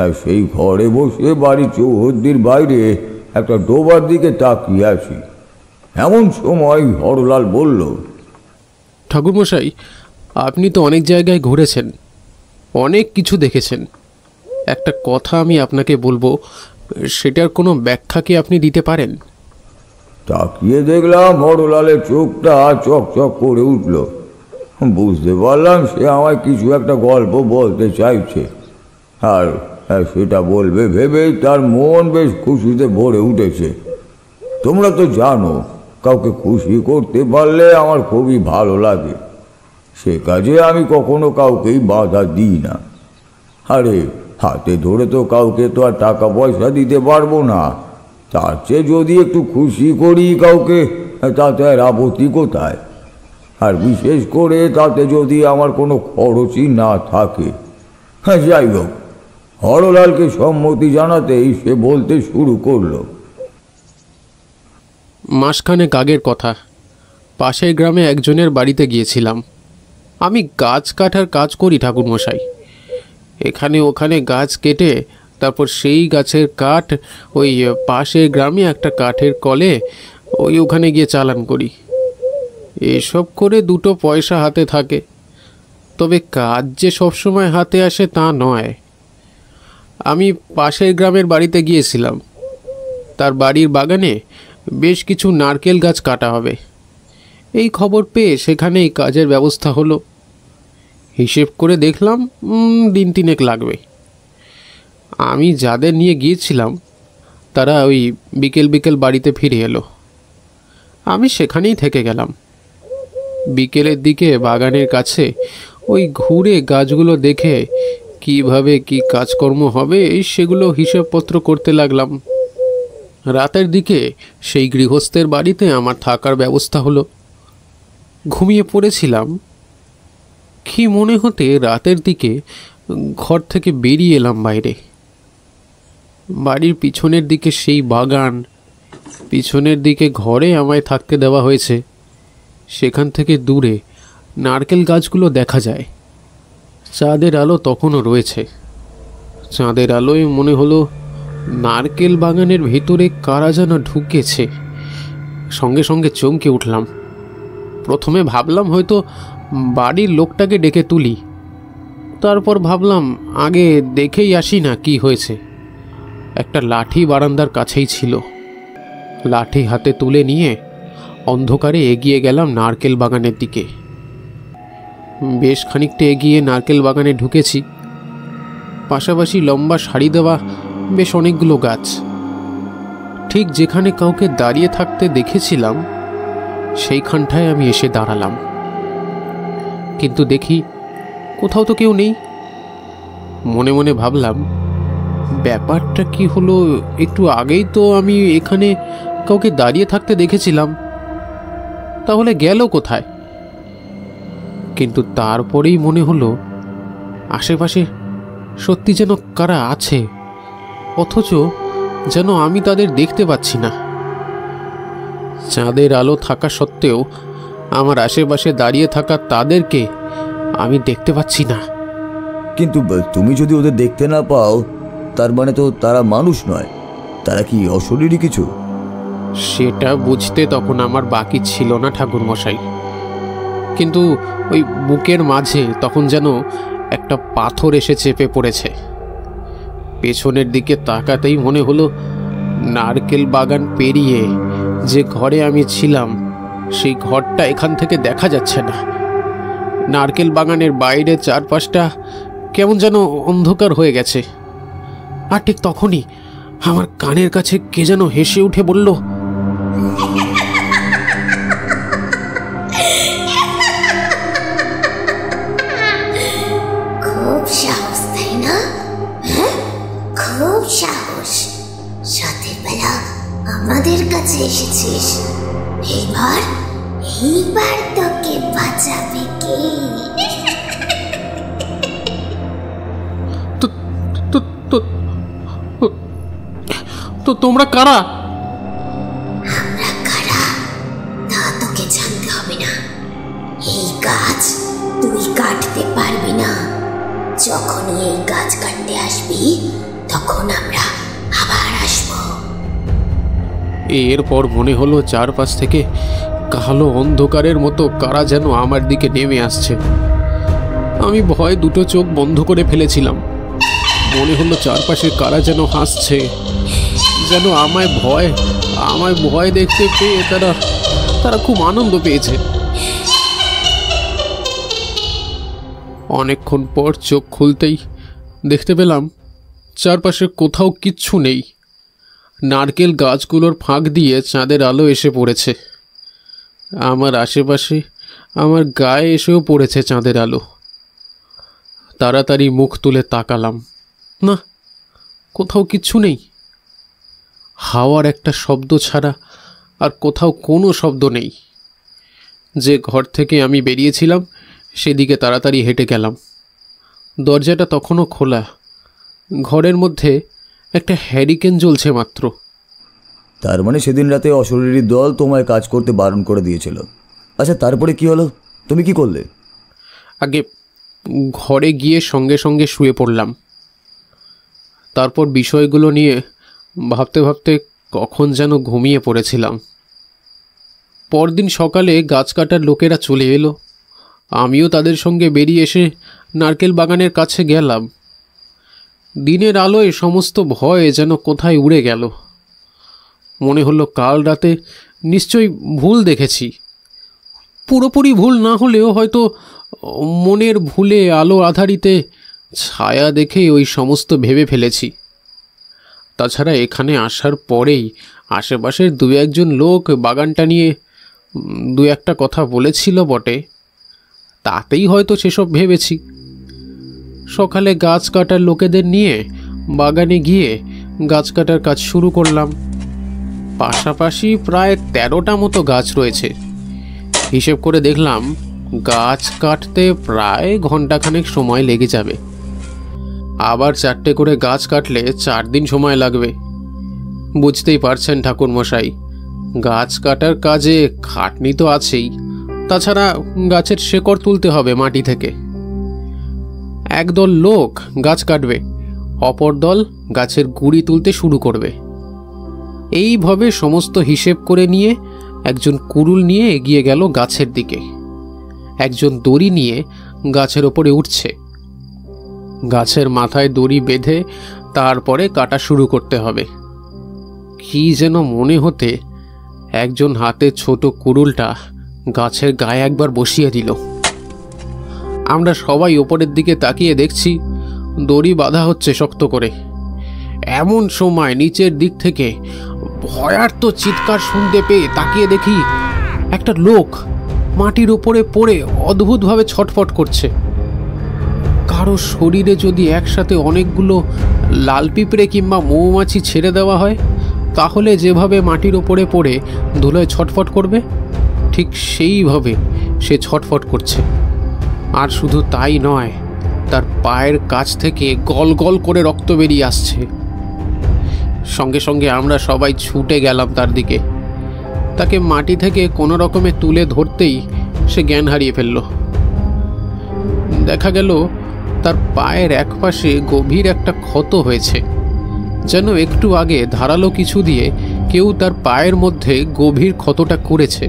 আর সেই ঘরে বসে বাড়ির চৌহদ্দির বাইরে একটা ডোবার দিকে তাকিয়ে আছি। এমন সময় হরলাল বলল, ঠাকুরমশাই, আপনি তো অনেক জায়গায় ঘুরেছেন, অনেক কিছু দেখেছেন। একটা কথা আমি আপনাকে বলবো, সেটার কোনো ব্যাখ্যা কি আপনি দিতে পারেন? তাকিয়ে দেখলাম হরলালের চোখটা চকচক করে উঠল। বুঝতে পারলাম সে আমায় কিছু একটা গল্প বলতে চাইছে, আর সেটা বলবে ভেবেই তার মন বেশ খুশিতে ভরে উঠেছে। তোমরা তো জানো, কাউকে খুশি করতে পারলে আমার খুবই ভালো লাগে। সে কাজে আমি কখনো কাউকেই বাধা দিই না। আরে হাতে ধরে তো কাউকে তো আর টাকা পয়সা দিতে পারবো না, তার চেয়ে যদি একটু খুশি করি কাউকে, তাতে আর আপত্তি কোথায়? আর বিশেষ করে তাতে যদি আমার কোনো খরচই না থাকে। হ্যাঁ, যাই হোক, হরলালকে সম্মতি জানাতেই সে বলতে শুরু করলো, মাসখানেক আগের কথা, পাশের গ্রামে একজনের বাড়িতে গিয়েছিলাম। আমি গাছ কাটার কাজ করি ঠাকুরমশাই। এখানে ওখানে গাছ কেটে তারপর সেই গাছের কাঠ ওই পাশের গ্রামে একটা কাঠের কলে ওখানে গিয়ে চালান করি। এসব করে 2 পয়সা হাতে থাকে, তবে কাজ যে সবসময় হাতে আসে তা নয়। আমি পাশের গ্রামের বাড়িতে গিয়েছিলাম। তার বাড়ির বাগানে বেশ কিছু নারকেল গাছ কাটা হবে। এই খবর পেয়ে সেখানেই কাজের ব্যবস্থা হলো। হিসেব করে দেখলাম 3 দিনেক লাগবে। আমি যাদের নিয়ে গিয়েছিলাম তারা ওই বিকেল বাড়িতে ফিরে এলো। আমি সেখানেই থেকে গেলাম। বিকেলের দিকে বাগানের কাছে ওই ঘুরে গাছগুলো দেখে কিভাবে কি কাজকর্ম হবে সেগুলো হিসেবপত্র করতে লাগলাম। রাতের দিকে সেই গৃহস্থের বাড়িতে আমার থাকার ব্যবস্থা হলো। ঘুমিয়ে পড়েছিলাম, কি মনে হতে রাতের দিকে ঘর থেকে বেরিয়ে এলাম বাইরে। বাড়ির পিছনের দিকে সেই বাগান, পিছনের দিকে ঘরে আমায় থাকতে দেওয়া হয়েছে। সেখান থেকে দূরে নারকেল গাছগুলো দেখা যায়। চাঁদের আলো তখনও রয়েছে। চাঁদের আলোয় মনে হলো নারকেল বাগানের ভেতরে কারা যেন ঢুকেছে। সঙ্গে সঙ্গে চমকে উঠলাম। প্রথমে ভাবলাম হয়তো বাড়ির লোকটাকে ডেকে তুলি, তারপর ভাবলাম আগে দেখেই আসি না কি হয়েছে। একটা লাঠি বারান্দার কাছেই ছিল। লাঠি হাতে তুলে নিয়ে অন্ধকারে এগিয়ে গেলাম নারকেল বাগানের দিকে। বেশ খানিকটা এগিয়ে নারকেল বাগানে ঢুকেছি। পাশাপাশি লম্বা সারি দেওয়া বেশ অনেকগুলো গাছ। ঠিক যেখানে কাউকে দাঁড়িয়ে থাকতে দেখেছিলাম সেইখানটায় আমি এসে দাঁড়ালাম, কিন্তু দেখি কোথাও তো কেউ নেই। মনে মনে ভাবলাম ব্যাপারটা কি হলো, একটু আগেই তো আমি এখানে কাউকে দাঁড়িয়ে থাকতে দেখেছিলাম, তাহলে গেল কোথায়? কিন্তু তারপরেই মনে হলো আশেপাশে সত্যি যেন কারা আছে, অথচ যেন আমি তাদের দেখতে পাচ্ছি না। চাঁদের আলো থাকা সত্ত্বেও আমার আশেপাশে দাঁড়িয়ে থাকা তাদেরকে আমি দেখতে পাচ্ছি না। কিন্তু তুমি যদি ওদের দেখতে না পাও, তার মানে তো তারা মানুষ নয়, তারা কি অশরীরী কিছু? সেটা বুঝতে তখন আমার বাকি ছিল না ঠাকুরমশাই। কিন্তু ওই বুকের মাঝে তখন যেন একটা পাথর এসে চেপে পড়েছে। পেছনের দিকে তাকাতেই মনে হলো নারকেল বাগান পেরিয়ে যে ঘরে আমি ছিলাম সেই ঘরটা এখান থেকে দেখা যাচ্ছে না। নারকেল বাগানের বাইরে চারপাশটা কেমন যেন অন্ধকার হয়ে গেছে। আর ঠিক তখনই আমার কানের কাছে কে যেন হেসে উঠে বলল, খুব সাহস তাই না? হ্যাঁ, খুব সাহস। রাতের বেলা আমাদের কাছে এসেছিস। এইবার তোকে বাঁচাবে কে? তো তোমরা কারা? আমরা কারা তা তোকে জানতে হবে না। এই গাছ তুই কাটতে পারবি না। যখনই এই গাছ কাটতে আসবি তখন আমরা আবার আসব। এরপর মনে হলো চারপাশ থেকে কালো অন্ধকারের মতো কারা যেন আমার দিকে নেমে আসছে। আমি ভয়ে দুটো চোখ বন্ধ করে ফেলেছিলাম। মনে হলো চারপাশে কারা যেন হাসছে, যেন আমায় ভয় দেখতে পেয়ে তারা খুব আনন্দ পেয়েছে। অনেকক্ষণ পর চোখ খুলতেই দেখতে পেলাম চারপাশে কোথাও কিচ্ছু নেই। নারকেল গাছগুলোর ফাঁক দিয়ে চাঁদের আলো এসে পড়েছে। আমার আশেপাশে আমার গায়ে এসেও পড়েছে চাঁদের আলো। তাড়াতাড়ি মুখ তুলে তাকালাম, না, কোথাও কিচ্ছু নেই। হাওয়ার একটা শব্দ ছাড়া আর কোথাও কোনো শব্দ নেই। যে ঘর থেকে আমি বেরিয়েছিলাম সেদিকে তাড়াতাড়ি হেঁটে গেলাম। দরজাটা তখনও খোলা। ঘরের মধ্যে একটা হ্যারিকেন জ্বলছে মাত্র। তার মানে সেদিন রাতে অশরীরী দল তোমায় কাজ করতে বারণ করে দিয়েছিল। আচ্ছা, তারপরে কি হলো? তুমি কি করলে? আগে ঘরে গিয়ে সঙ্গে সঙ্গে শুয়ে পড়লাম। তারপর বিষয়গুলো নিয়ে ভাবতে ভাবতে কখন যেন ঘুমিয়ে পড়েছিলাম। পরদিন সকালে গাছ কাটার লোকেরা চলে এলো। আমিও তাদের সঙ্গে বেরিয়ে এসে নারকেল বাগানের কাছে গেলাম। দিনের আলোয় সমস্ত ভয় যেন কোথায় উড়ে গেল। মনে হলো কাল রাতে নিশ্চয়ই ভুল দেখেছি। পুরোপুরি ভুল না হলেও হয়তো মনের ভুলে আলো আধারিতে ছায়া দেখে ওই সমস্ত ভেবে ফেলেছি। তাছাড়া এখানে আসার পরেই আশেপাশের দু একজন লোক বাগানটা নিয়ে দু একটা কথা বলেছিল বটে, তাতেই হয়তো সেসব ভেবেছি। সকালে গাছ কাটার লোকেদের নিয়ে বাগানে গিয়ে গাছ কাটার কাজ শুরু করলাম। পাশাপাশি প্রায় 13টা মতো গাছ রয়েছে। হিসেব করে দেখলাম গাছ কাটতে প্রায় ঘন্টাখানেক সময় লেগে যাবে। আবার 4টে করে গাছ কাটলে 4 দিন সময় লাগবে। বুঝতেই পারছেন ঠাকুরমশাই, গাছ কাটার কাজে খাটনি তো আছেই, তাছাড়া গাছের শেকড় তুলতে হবে মাটি থেকে। একদল লোক গাছ কাটবে, অপর দল গাছের গুঁড়ি তুলতে শুরু করবে। এইভাবে সমস্ত হিসেব করে নিয়ে একজন কুড়ুল নিয়ে এগিয়ে গেল গাছের দিকে। একজন দড়ি নিয়ে গাছের ওপরে উঠছে। গাছের মাথায় দড়ি বেঁধে তারপরে কাটা শুরু করতে হবে। কি যেন মনে হতে একজন হাতে ছোট কুড়ুলটা গাছের গায়ে একবার বসিয়ে দিল। আমরা সবাই ওপরের দিকে তাকিয়ে দেখছি দড়ি বাঁধা হচ্ছে শক্ত করে। এমন সময় নিচের দিক থেকে ভয়ার্ত চিৎকার শুনতে পেয়ে তাকিয়ে দেখি একটা লোক মাটির উপরে পড়ে অদ্ভুতভাবে ছটফট করছে। কারো শরীরে যদি একসাথে অনেকগুলো লাল পিঁপড়ে কিংবা মৌমাছি ছেড়ে দেওয়া হয়, তাহলে যেভাবে মাটির ওপরে পড়ে ধুলোয় ছটফট করবে, ঠিক সেইভাবে সে ছটফট করছে। আর শুধু তাই নয়, তার পায়ের কাছ থেকে গল গল করে রক্ত বেরিয়ে আসছে। সঙ্গে সঙ্গে আমরা সবাই ছুটে গেলাম তার দিকে। তাকে মাটি থেকে কোনো রকমে তুলে ধরতেই সে জ্ঞান হারিয়ে ফেলল। দেখা গেল তার পায়ের একপাশে গভীর একটা ক্ষত হয়েছে, যেন একটু আগে ধারালো কিছু দিয়ে কেউ তার পায়ের মধ্যে গভীর ক্ষতটা করেছে।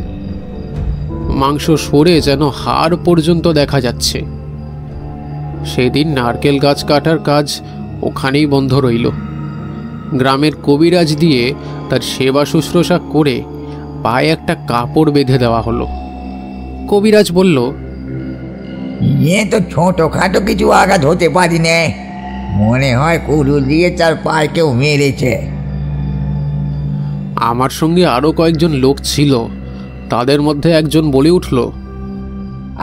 মাংস সরে যেন হাড় পর্যন্ত দেখা যাচ্ছে। সেদিন নারকেল গাছ কাটার কাজ ওখানেই বন্ধ রইল। গ্রামের কবিরাজ দিয়ে তার সেবা শুশ্রূষা করে পায়ে একটা কাপড় বেঁধে দেওয়া হলো। কবিরাজ বলল, এ তো ছোটখাটো কিছু আঘাত হতে পারি না, মনে হয় কুড়ুল দিয়ে তার পায়ে কেউ মেরেছে। আমার সঙ্গে আরো কয়েকজন লোক ছিল, তাদের মধ্যে একজন বলে উঠল,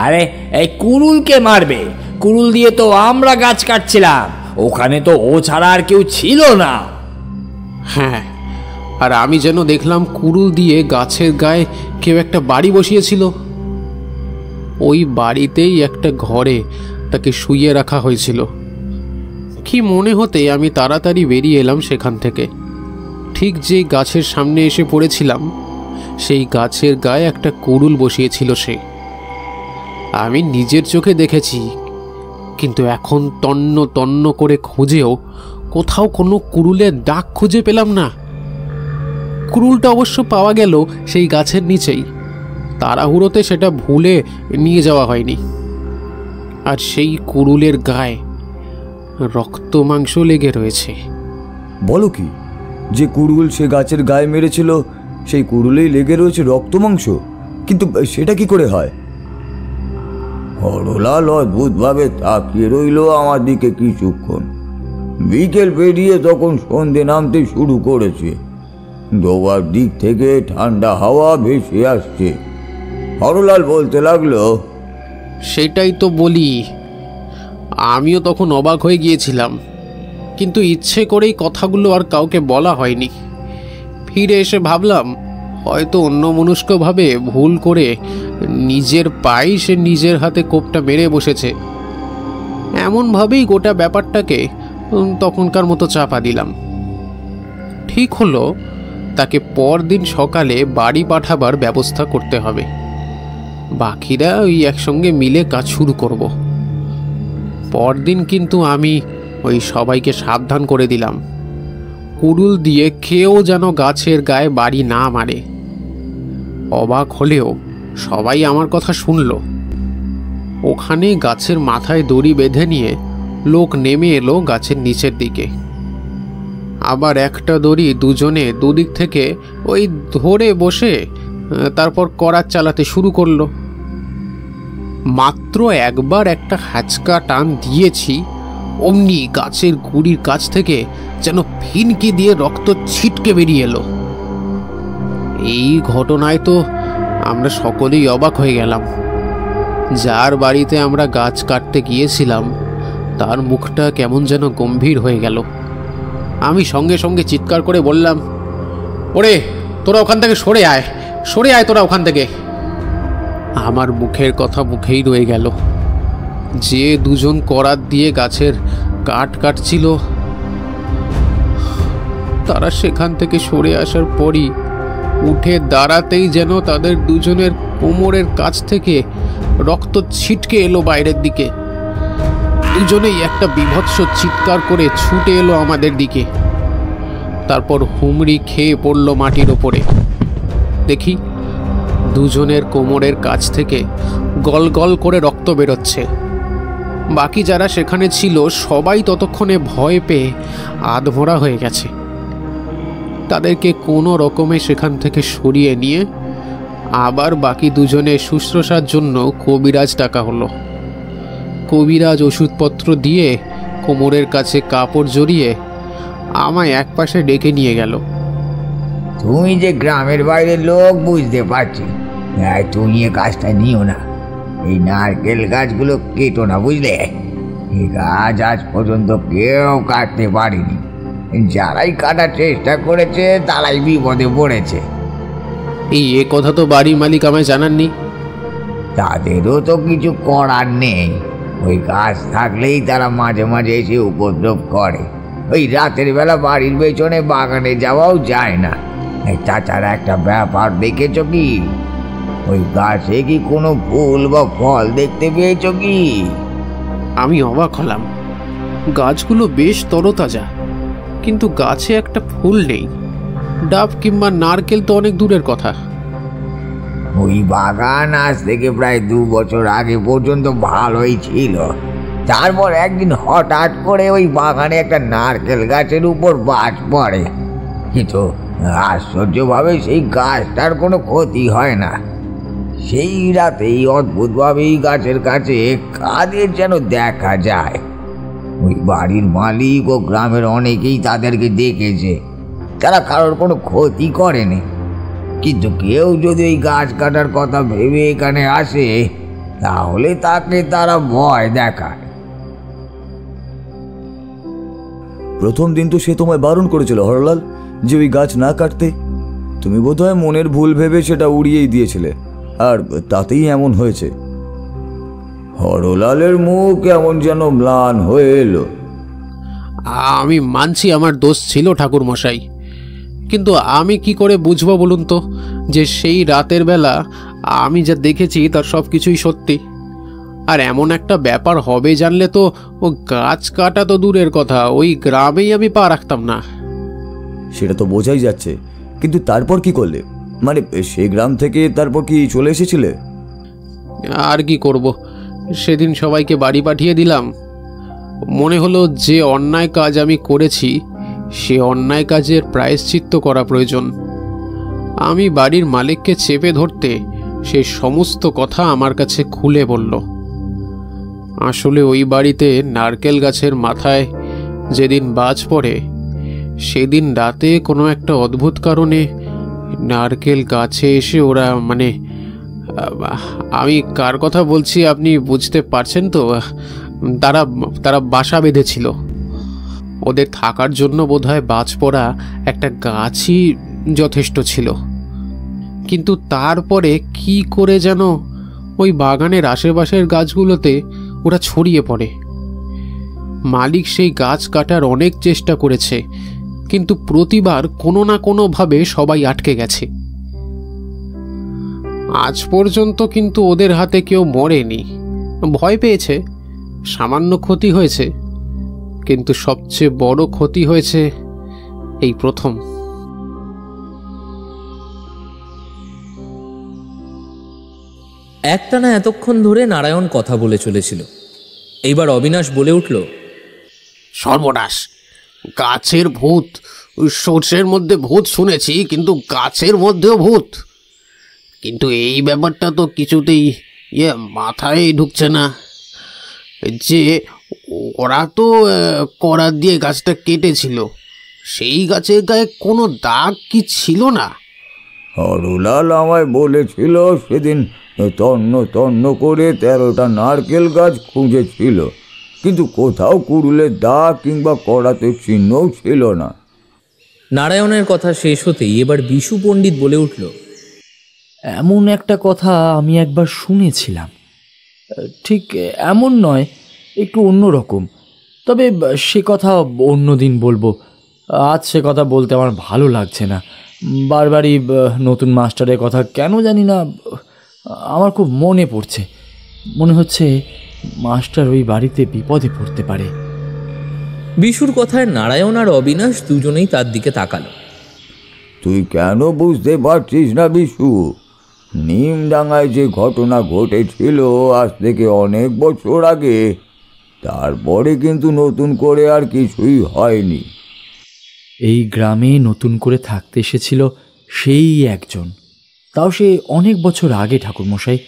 আরে এই কুড়ুলকে মারবে? কুড়ুল দিয়ে তো আমরা গাছ কাটছিলাম, ওখানে তো ও ছাড়া আর কেউ ছিল না। হ্যাঁ, আর আমি যেন দেখলাম কুড়ুল দিয়ে গাছের গায়ে কেউ একটা বাড়ি বসিয়েছিল। ওই বাড়িতেই একটা ঘরে তাকে শুইয়ে রাখা হয়েছিল। কি মনে হতে আমি তাড়াতাড়ি বেরিয়ে এলাম সেখান থেকে। ঠিক যে গাছের সামনে এসে পড়েছিলাম, সেই গাছের গায়ে একটা কুড়ুল বসিয়েছিল সে। আমি নিজের চোখে দেখেছি, কিন্তু এখন তন্ন তন্ন করে খুঁজেও কোথাও কোনো কুড়ুলের ডাক খুঁজে পেলাম না। কুড়ুলটা অবশ্য পাওয়া গেল সেই গাছের নিচেই, তাড়াহুড়োতে সেটা ভুলে নিয়ে যাওয়া হয়নি। আর সেই কুড়ুলের গায়ে রক্ত মাংস লেগে রয়েছে। বলো কি, যে কুড়ুল সে গাছের গায়ে মেরেছিল সেই কুড়ুলেই লেগে রয়েছে রক্ত মাংস? কিন্তু সেটা কি করে হয়? হরলাল অদ্ভুতভাবে তাকিয়ে রইল আমার দিকে কিছুক্ষণ। বিকেল পেরিয়ে তখন সন্ধে নামতে শুরু করেছে। ডোবার দিক থেকে ঠান্ডা হাওয়া ভেসে আসছে। হরলাল বলতে লাগলো, সেটাই তো বলি, আমিও তখন অবাক হয়ে গিয়েছিলাম, কিন্তু ইচ্ছে করেই কথাগুলো আর কাউকে বলা হয়নি। ফিরে এসে ভাবলাম, হয়তো অন্যমনস্কভাবে ভুল করে নিজের পায়ে সে নিজের হাতে কোপটা মেরে বসেছে। এমনভাবেই গোটা ব্যাপারটাকে তখনকার মতো চাপা দিলাম। ঠিক হলো তাকে পরদিন সকালে বাড়ি পাঠাবার ব্যবস্থা করতে হবে। বাকিরা ওই একসঙ্গে মিলে কাজ শুরু করব। পরদিন কিন্তু আমি ওই সবাইকে সাবধান করে দিলাম, কুড়ুল দিয়ে কেউ যেন গাছের গায়ে বাড়ি না মারে। অবাক হলেও সবাই আমার কথা শুনল। ওখানে গাছের মাথায় দড়ি বেঁধে নিয়ে লোক নেমে এলো গাছের নিচের দিকে। আবার একটা দড়ি দুজনে দুদিক থেকে ওই ধরে বসে তারপর করাত চালাতে শুরু করলো। মাত্র একবার একটা হ্যাচকা টান দিয়েছি, অমনি গাছের গুড়ির কাছ থেকে যেন ফিনকি দিয়ে রক্ত ছিটকে বেরিয়ে এলো। এই ঘটনায় তো আমরা সকলেই অবাক হয়ে গেলাম। যার বাড়িতে আমরা গাছ কাটতে গিয়েছিলাম তার মুখটা কেমন যেন গম্ভীর হয়ে গেল। আমি সঙ্গে সঙ্গে চিৎকার করে বললাম, ওরে তোরা ওখান থেকে সরে আয়, সরে আয় তোরা ওখান থেকে। আমার মুখের কথা মুখেই রয়ে গেল। যে দুজন করাত দিয়ে গাছের কাঠ কাটছিল তারা সেখান থেকে সরে আসার পরই উঠে দাঁড়াতেই যেন তাদের দুজনের কোমরের কাছ থেকে রক্ত ছিটকে এলো বাইরের দিকে। দুজনেই একটা বীভৎস চিৎকার করে ছুটে এলো আমাদের দিকে। তারপর হুমড়ি খেয়ে পড়ল মাটির ওপরে। দেখি দুজনের কোমরের কাছ থেকে গল গল করে রক্ত বেরোচ্ছে। বাকি যারা সেখানে ছিল সবাই ততক্ষণে ভয় পেয়ে আধমরা হয়ে গেছে। তাদেরকে কোনো রকমে সেখান থেকে সরিয়ে নিয়ে আবার বাকি দুজনে শুশ্রূষার জন্য কবিরাজ ডাকা হলো। কবিরাজ ওষুধপত্র দিয়ে কোমরের কাছে কাপড় জড়িয়ে আমায় একপাশে ডেকে নিয়ে গেল। তুমি যে গ্রামের বাইরের লোক বুঝতে পারছি, তুমি এ কাজটা নিও না। এই নারকেল গাছগুলো কেটো না, বুঝলে? এই গাছ আজ পর্যন্ত কেউ কাটতে পারেনি। যারাই কাটার চেষ্টা করেছে তারাই বিপদে পড়েছে। এই কথা তো বাড়ির মালিক আমায় জানাননি। তাদেরও তো কিছু করার নেই। ওই গাছ থাকলেই তারা মাঝে মাঝে এসে উপদ্রব করে। ওই রাতের বেলা বাড়ির পেছনে বাগানে যাওয়াও যায় না। তাছাড়া একটা ব্যাপার দেখেছ কি, ওই গাছে কি কোনো ফুল বা ফল দেখতে পেয়েছ কি? আমি অবাক হলাম। গাছগুলো বেশ তরতাজা, কিন্তু গাছে একটা ফুল নেই। ডাব কিংবা নারকেল তো অনেক দূরের কথা। ওই বাগান আজ থেকে প্রায় 2 বছর আগে পর্যন্ত ভালোই ছিল। তারপর একদিন হঠাৎ করে ওই বাগানে একটা নারকেল গাছের উপর বাজ পড়ে, কিন্তু আশ্চর্যভাবে সেই গাছটার কোনো ক্ষতি হয় না। সেই রাতেই অদ্ভুতভাবেই গাছের কাছে কাদের যেন দেখা যায়। ওই বাড়ির মালিক ও গ্রামের অনেকেই তাদেরকে দেখেছে। তারা কারোর কোনো ক্ষতি করেনি, কিন্তু কেউ যদি ওই গাছ কাটার কথা ভেবে এখানে আসে তাহলে তাকে তারা ভয় দেখায়। প্রথম দিন তো সে তোমায় বারণ করেছিল হরলাল যে ওই গাছ না কাটতে। তুমি বোধহয় মনের ভুল ভেবে সেটা উড়িয়েই দিয়েছিলে, আর তাতেই এমন হয়েছে। হরলালের মুখ কেমন যেন ম্লান হয়ে এলো। আমি মানছি আমার দোষ ছিল ঠাকুর মশাই, কিন্তু আমি কি করে বুঝবো বলুন তো যে সেই রাতের বেলা আমি যা দেখেছি তার সব কিছুই সত্যি। আর এমন একটা ব্যাপার হবে জানলে তো ও গাছ কাটা তো দূরের কথা, ওই গ্রামেই আমি পা রাখতাম না। সেটা তো বোঝাই যাচ্ছে, কিন্তু তারপর কি করলে? মানে সেই গ্রাম থেকে তারপর কি চলে এসেছিলে? আর কি করব, সেদিন সবাইকে বাড়ি পাঠিয়ে দিলাম। মনে হলো যে অন্যায় কাজ আমি করেছি সে অন্যায় কাজের প্রায়শ্চিত্ত করা প্রয়োজন। আমি বাড়ির মালিককে চেপে ধরতে সে সমস্ত কথা আমার কাছে খুলে বলল। আসলে ওই বাড়িতে নারকেল গাছের মাথায় যেদিন বাজ পড়ে সেদিন রাতে কোনো একটা অদ্ভুত কারণে নারকেল গাছে এসে ওরা, মানে আমি কার কথা বলছি আপনি বুঝতে পারছেন তো, তারা বাসা বেঁধেছিল। ওদের থাকার জন্য বোধহয় বাজ পড়া একটা গাছই যথেষ্ট ছিল। কিন্তু তারপরে কি করে যেন ওই বাগানের আশেপাশের গাছগুলোতে ওরা ছড়িয়ে পড়ে। মালিক সেই গাছ কাটার অনেক চেষ্টা করেছে, কিন্তু প্রতিবার কোনো না কোনোভাবে সবাই আটকে গেছে। আজ পর্যন্ত কিন্তু ওদের হাতে কেউ মরেনি। ভয় পেয়েছে, সামান্য ক্ষতি হয়েছে, কিন্তু সবচেয়ে বড় ক্ষতি হয়েছে এই প্রথম। একটানা এতক্ষণ ধরে নারায়ণ কথা বলে চলেছিল। এইবার অবিনাশ বলে উঠল, সর্বনাশ, গাছের ভূত। সর্ষের মধ্যে ভূত শুনেছি, কিন্তু গাছের মধ্যেও ভূত। কিন্তু এই ব্যাপারটা তো কিছুতেই মাথায় ঢুকছে না যে ওরা তো করাত দিয়ে গাছটা কেটেছিল, সেই গাছের গায়ে কোনো দাগ কি ছিল না? হরলাল আমায় বলেছিল সেদিন তন্ন তন্ন করে 13টা নারকেল গাছ খুঁজেছিল, কিন্তু কোথাও কুড়ুলের দাগ কিংবা করাতের চিহ্নও ছিল না। নারায়ণের কথা শেষ হতেই এবার বিশু পণ্ডিত বলে উঠল, এমন একটা কথা আমি একবার শুনেছিলাম, ঠিক এমন নয়, একটু অন্যরকম। তবে সে কথা অন্য দিন বলবো, আজ সে কথা বলতে আমার ভালো লাগছে না। বারবারই নতুন মাস্টারের কথা কেন জানি না আমার খুব মনে পড়ছে। মনে হচ্ছে মাস্টার ওই বাড়িতে বিপদে পড়তে পারে। বিশুর কথায় নারায়ণ আর অবিনাশ দুজনেই তার দিকে তাকালো। তুই কেন বুঝতে পারছিস না বিশু? নিমডাঙ্গায় যে ঘটনা ঘটেছিল আজ থেকে অনেক বছর আগে, তারপরে কিন্তু নতুন করে আর কিছুই হয়নি। এই গ্রামে নতুন করে থাকতে এসেছিল সেই একজন, তাও সে অনেক বছর আগে ঠাকুরমশাই।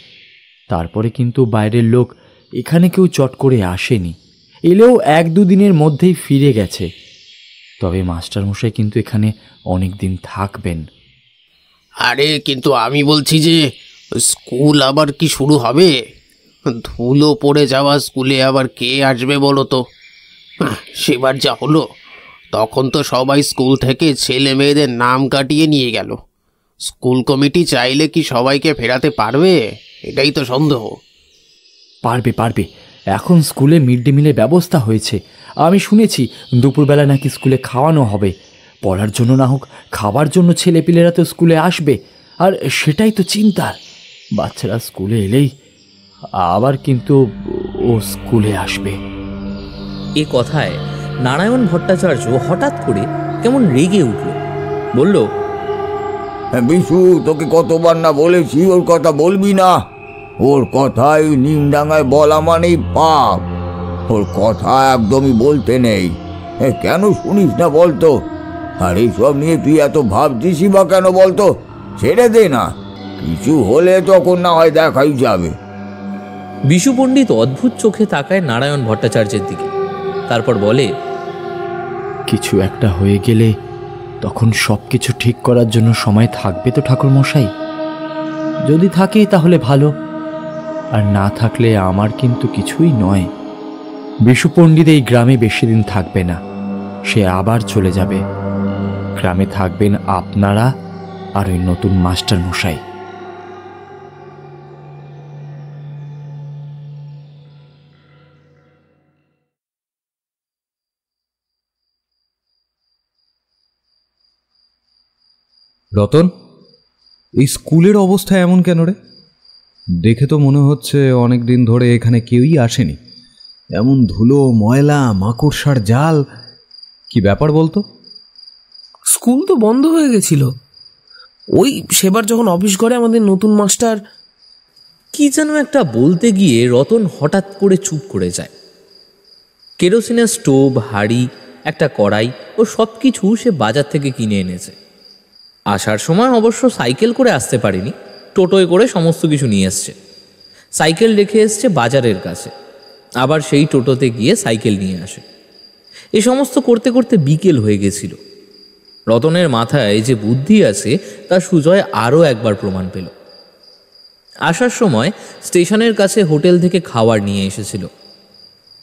তারপরে কিন্তু বাইরের লোক এখানে কেউ চট করে আসেনি, এলেও 1-2 দিনের মধ্যেই ফিরে গেছে। তবে মাস্টারমশাই কিন্তু এখানে অনেক দিন থাকবেন। আরে কিন্তু আমি বলছি যে স্কুল আবার কি শুরু হবে? ধুলো পড়ে যাওয়া স্কুলে আবার কে আসবে বলো তো? সেবার যা হলো, তখন তো সবাই স্কুল থেকে ছেলে মেয়েদের নাম কাটিয়ে নিয়ে গেল। স্কুল কমিটি চাইলে কি সবাইকে ফেরাতে পারবে? এটাই তো সন্দেহ। পারবে পারবে, এখন স্কুলে মিড ডে মিলের ব্যবস্থা হয়েছে। আমি শুনেছি দুপুরবেলা নাকি স্কুলে খাওয়ানো হবে। পড়ার জন্য না হোক, খাবার জন্য ছেলেপিলেরা তো স্কুলে আসবে, আর সেটাই তো চিন্তার। বাচ্চারা স্কুলে এলেই আবার কিন্তু ও স্কুলে আসবে। এ কথায় নারায়ণ ভট্টাচার্য হঠাৎ করে কেমন রেগে উঠল, বলল, বিশু, তোকে কতবার না বলেছি ওর কথা বলবি না। ওর কথাই নিমডাঙ্গায় বলা মানেই পাপ। ওর কথা একদমই বলতে নেই। কেন শুনিস না বলতো? আর এইসব নিয়ে তুই এত ভাবছিসই বা কেন বলতো? ছেড়ে দে না, কিছু হলে তখন না হয় দেখাই যাবে। বিশু পণ্ডিত অদ্ভুত চোখে তাকায় নারায়ণ ভট্টাচার্যের দিকে, তারপর বলে, কিছু একটা হয়ে গেলে তখন সব কিছু ঠিক করার জন্য সময় থাকবে তো ঠাকুরমশাই? যদি থাকে তাহলে ভালো, আর না থাকলে আমার কিন্তু কিছুই নয়। বিশু পণ্ডিত এই গ্রামে বেশি দিন থাকবে না, সে আবার চলে যাবে। গ্রামে থাকবেন আপনারা আর ওই নতুন মাস্টার মশাই। রতন, এই স্কুলের অবস্থা এমন কেন রে? দেখে তো মনে হচ্ছে অনেক দিন ধরে এখানে কেউই আসেনি। এমন ধুলো, ময়লা, মাকড়সার জাল, কি ব্যাপার বলতো? স্কুল তো বন্ধ হয়ে গেছিল। ওই সেবার যখন অফিস ঘরে আমাদের নতুন মাস্টার কি যেন একটা বলতে গিয়ে রতন হঠাৎ করে চুপ করে যায়। কেরোসিনের স্টোভ, হাঁড়ি, একটা কড়াই ও সব কিছু সে বাজার থেকে কিনে এনেছে। আসার সময় অবশ্য সাইকেল করে আসতে পারেনি, টোটোয় করে সমস্ত কিছু নিয়ে এসছে। সাইকেল রেখে এসছে বাজারের কাছে, আবার সেই টোটোতে গিয়ে সাইকেল নিয়ে আসে। এই সমস্ত করতে করতে বিকেল হয়ে গেছিল। রতনের মাথায় যে বুদ্ধি আছে তা সুজয় আরও একবার প্রমাণ পেল। আসার সময় স্টেশনের কাছে হোটেল থেকে খাবার নিয়ে এসেছিল।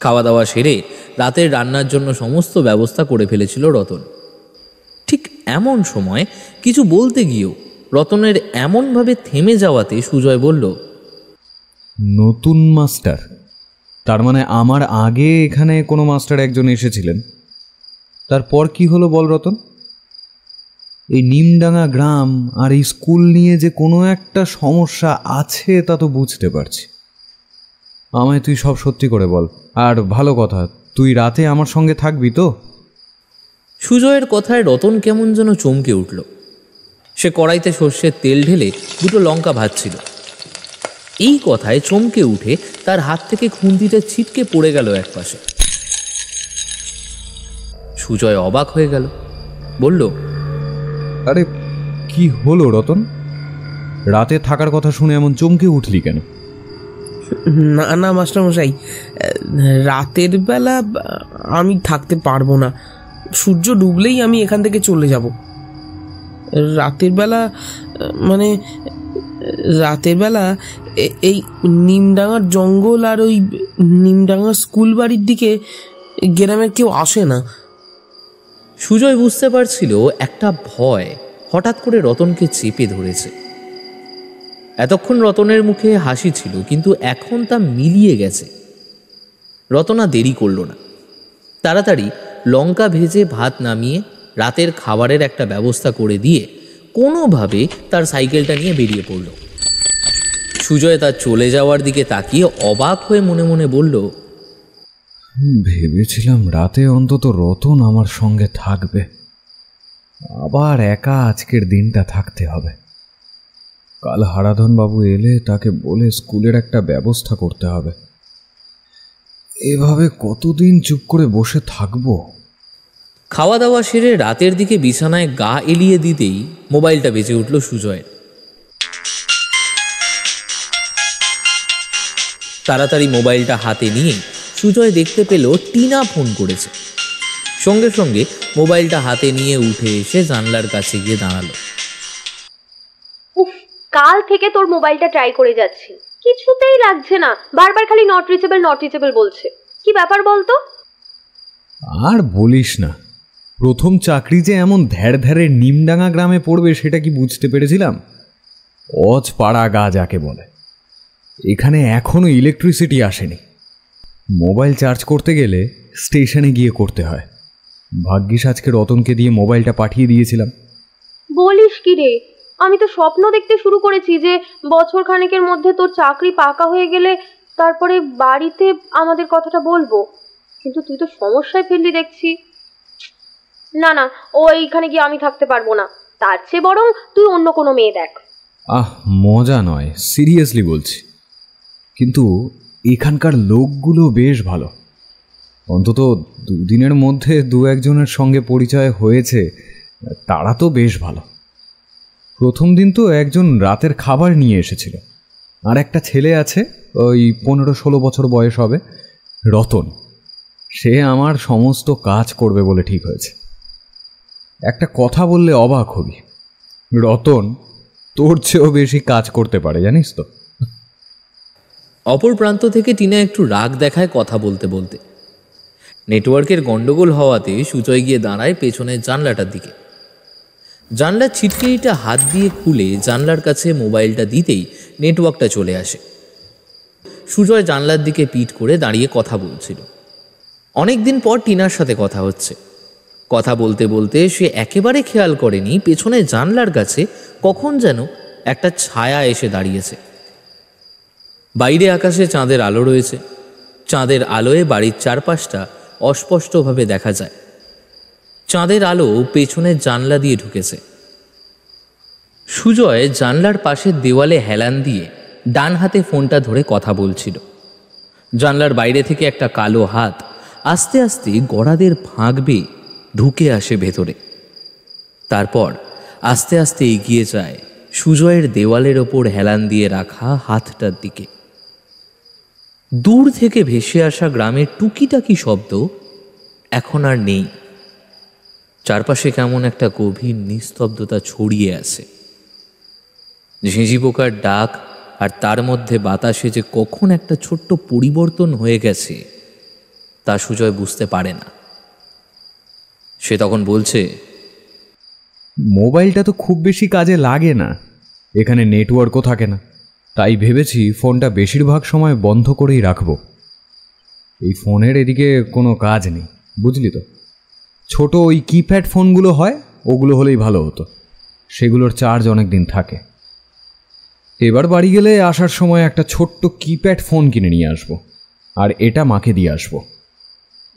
খাওয়া দাওয়া সেরে রাতের রান্নার জন্য সমস্ত ব্যবস্থা করে ফেলেছিল রতন। ঠিক এমন সময় কিছু বলতে গিয়েও রতনের এমনভাবে থেমে যাওয়াতে সুজয় বলল, নতুন মাস্টার? তার মানে আমার আগে এখানে কোনো মাস্টার একজন এসেছিলেন, তারপর কি হলো বল রতন? এই নিমডাঙ্গা গ্রাম আর এই স্কুল নিয়ে যে কোনো একটা সমস্যা আছে তা তো বুঝতে পারছি। আমায় তুই সব সত্যি করে বল, আর ভালো কথা, তুই রাতে আমার সঙ্গে থাকবি তো? সুজয়ের কথায় রতন কেমন যেন চমকে উঠল। সে কড়াইতে সর্ষের তেল ঢেলে 2টো লঙ্কা ভাজছিল। এই কথায় চমকে উঠে তার হাত থেকে খুন্তিটা ছিটকে পড়ে গেল একপাশে। সুজয় অবাক হয়ে গেল, বলল, আরে কি হলো রতন? রাতে থাকার কথা শুনে এমন চমকে উঠলি কেন? না না মাস্টারমশাই, রাতের বেলা আমি থাকতে পারবো না। সূর্য ডুবলেই আমি এখান থেকে চলে যাব। রাতের বেলা মানে রাতের বেলা এই নিমডাঙ্গার জঙ্গল আর ওই নিমডাঙ্গার স্কুল বাড়ির দিকে গ্রামের কেউ আসে না। সুজয় বুঝতে পারছিল একটা ভয় হঠাৎ করে রতনকে চেপে ধরেছে। এতক্ষণ রতনের মুখে হাসি ছিল, কিন্তু এখন তা মিলিয়ে গেছে। রতন আর দেরি করল না, তাড়াতাড়ি লঙ্কা ভেজে ভাত নামিয়ে রাতের খাবারের একটা ব্যবস্থা করে দিয়ে কোনোভাবে তার সাইকেলটা নিয়ে বেরিয়ে পড়ল। সুজয় তার চলে যাওয়ার দিকে তাকিয়ে অবাক হয়ে মনে মনে বলল, ভেবেছিলাম রাতে অন্তত রতন আমার সঙ্গে থাকবে, আবার একা আজকের দিনটা থাকতে হবে। কাল হারাধন বাবু এলে তাকে বলে স্কুলের একটা ব্যবস্থা করতে হবে। এভাবে কতদিন চুপ করে বসে থাকবো? খাওয়া দাওয়া সেরে রাতের দিকে বিছানায় গা এলিয়ে দিতেই মোবাইলটা বেজে উঠল সুজয়ের। তাড়াতাড়ি মোবাইলটা হাতে নিয়ে সুজয় দেখতে পেল টিনা ফোন করেছে। সঙ্গে সঙ্গে মোবাইলটা হাতে নিয়ে উঠে এসে জানলার কাছে গিয়ে দাঁড়ালো। উফ, কাল থেকে তোর মোবাইলটা ট্রাই করে যাচ্ছি, কিছুতেই লাগছে না, বারবার খালি নট রিচেবল বলছে। কি ব্যাপার বলতো? আর বলিস না, প্রথম চাকরি যে এমন ধ্যাড় ধ্যাড়ে নিমডাঙ্গা গ্রামে পড়বে সেটা কি বুঝতে পেরেছিলাম? অজপাড়া গা যাকে বলে। এখানে এখনো ইলেকট্রিসিটি আসেনি। মোবাইল চার্জ করতে গেলে স্টেশনে গিয়ে করতে হয়। ভাগ্যিস আজকে রতনকে দিয়ে মোবাইলটা পাঠিয়ে দিয়েছিলাম। বলিস কি রে, আমি তো স্বপ্ন দেখতে শুরু করেছি যে বছর খানেকের মধ্যে তোর চাকরি পাকা হয়ে গেলে তারপরে বাড়িতে আমাদের কথাটা বলবো, কিন্তু তুই তো সমস্যায় ফেললি দেখছি। না না, ওইখানে গিয়ে আমি থাকতে পারবো না, তার চেয়ে বরং তুই অন্য কোনো মেয়ে দেখ। মজা নয়, সিরিয়াসলি বলছি। কিন্তু এখানকার লোকগুলো বেশ ভালো। অন্তত দুদিনের মধ্যে দু একজনের সঙ্গে পরিচয় হয়েছে, তারা তো বেশ ভালো। প্রথম দিন তো একজন রাতের খাবার নিয়ে এসেছিল, আর একটা ছেলে আছে, ওই 15-16 বছর বয়স হবে, রতন। সে আমার সমস্ত কাজ করবে বলে ঠিক হয়েছে। একটা কথা বললে অবাক হবি, রতন তোর চেয়েও বেশি কাজ করতে পারে, জানিস তো। অপর প্রান্ত থেকে টিনা একটু রাগ দেখায় কথা বলতে বলতে। নেটওয়ার্কের গন্ডগোল হওয়াতে সুজয় গিয়ে দাঁড়ায় পেছনের জানলাটার দিকে। জানলার ছিটকিনিটা হাত দিয়ে খুলে জানলার কাছে মোবাইলটা দিতেই নেটওয়ার্কটা চলে আসে। সুজয় জানলার দিকে পিঠ করে দাঁড়িয়ে কথা বলছিল। অনেকদিন পর টিনার সাথে কথা হচ্ছে। কথা বলতে বলতে সে একেবারে খেয়াল করেনি পেছনে জানলার কাছে কখন যেন একটা ছায়া এসে দাঁড়িয়েছে। বাইরে আকাশে চাঁদের আলো রয়েছে। চাঁদের আলোয় বাড়ির চারপাশটা অস্পষ্টভাবে দেখা যায়। চাঁদের আলো পেছনের জানলা দিয়ে ঢুকেছে। সুজয় জানলার পাশের দেওয়ালে হেলান দিয়ে ডান হাতে ফোনটা ধরে কথা বলছিল। জানলার বাইরে থেকে একটা কালো হাত আস্তে আস্তে গড়াদের ফাঁক বেয়ে ঢুকে আসে ভেতরে। তারপর আস্তে আস্তে এগিয়ে যায় সুজয়ের দেওয়ালের ওপর হেলান দিয়ে রাখা হাতটার দিকে। দূর থেকে ভেসে আসা গ্রামের টুকিটাকি শব্দ এখন আর নেই। চারপাশে কেমন একটা গভীর নিস্তব্ধতা ছড়িয়ে আছে। ঝিঁঝি পোকার ডাক আর তার মধ্যে বাতাসে যে কখন একটা ছোট্ট পরিবর্তন হয়ে গেছে তা সুজয় বুঝতে পারে না। সে তখন বলছে, মোবাইলটা তো খুব বেশি কাজে লাগে না, এখানে নেটওয়ার্কও থাকে না, তাই ভেবেছি ফোনটা বেশিরভাগ সময় বন্ধ করেই রাখব। এই ফোনের এদিকে কোনো কাজ নেই, বুঝলি তো। ছোট ওই কিপ্যাড ফোনগুলো হয়, ওগুলো হলেই ভালো হতো, সেগুলোর চার্জ অনেক দিন থাকে। এবার বাড়ি গেলে আসার সময় একটা ছোট্ট কিপ্যাড ফোন কিনে নিয়ে আসবো, আর এটা মাকে দিয়ে আসবো।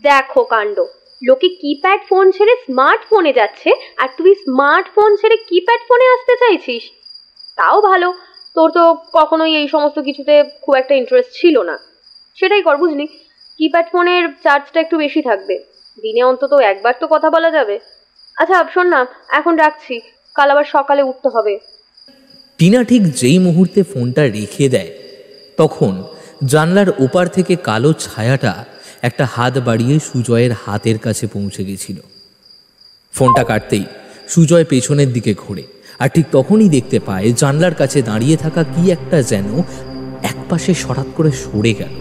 দেখো কাণ্ড, লোকে কিপ্যাড ফোন ছেড়ে স্মার্টফোনে যাচ্ছে, আর তুই স্মার্টফোন ছেড়ে কিপ্যাড ফোনে আসতে চাইছিস। তাও ভালো, তোর তো কখনোই এই সমস্ত কিছুতে খুব একটা ইন্টারেস্ট ছিল না। সেটাই কর, বুঝলি। কিপ্যাড ফোনের চার্জটা একটু বেশি থাকবে, দিনে অন্তত একবার তো কথা বলা যাবে। আচ্ছা শোন না, এখন রাখছি, কাল আবার সকালে উঠতে হবে। টিনা ঠিক যেই মুহূর্তে ফোনটা রেখে দেয় তখন জানলার ওপার থেকে কালো ছায়াটা একটা হাত বাড়িয়ে সুজয়ের হাতের কাছে পৌঁছে গেছিল। ফোনটা কাটতেই সুজয় পেছনের দিকে ঘোরে আর ঠিক তখনই দেখতে পায় জানলার কাছে দাঁড়িয়ে থাকা কি একটা যেন একপাশে হঠাৎ করে সরে গেল।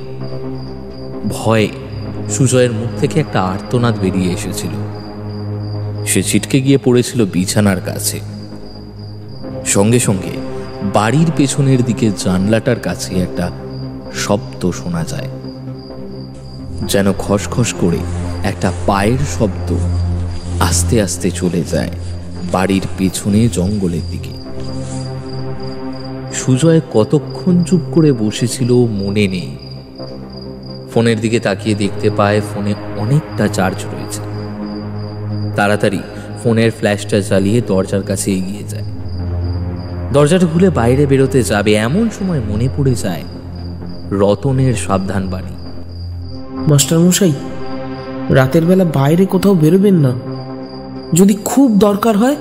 ভয়ে সুজয়ের মুখ থেকে একটা আর্তনাদ বেরিয়ে এসেছিল। সে ছিটকে গিয়ে পড়েছিল বিছানার কাছে। সঙ্গে সঙ্গে বাড়ির পেছনের দিকে জানলাটার কাছে একটা শব্দ শোনা যায়, যেন খসখস করে একটা পায়ের শব্দ আস্তে আস্তে চলে যায় বাড়ির পেছনে জঙ্গলের দিকে। সুজয় কতক্ষণ চুপ করে বসেছিল মনে নেই। ফোনের দিকে তাকিয়ে দেখতে পায় ফোনে অনেকটা চার্জ রয়েছে। তাড়াতাড়ি ফোনের ফ্ল্যাশটা জ্বালিয়ে দরজার কাছে এগিয়ে যায়। দরজাটা খুলে বাইরে বেরোতে যাবে, এমন সময় মনে পড়ে যায় রতনের সাবধান বাণী। মাস্টারমশাই, রাতের বেলা বাইরে কোথাও বেরোবেন না। যদি খুব দরকার হয়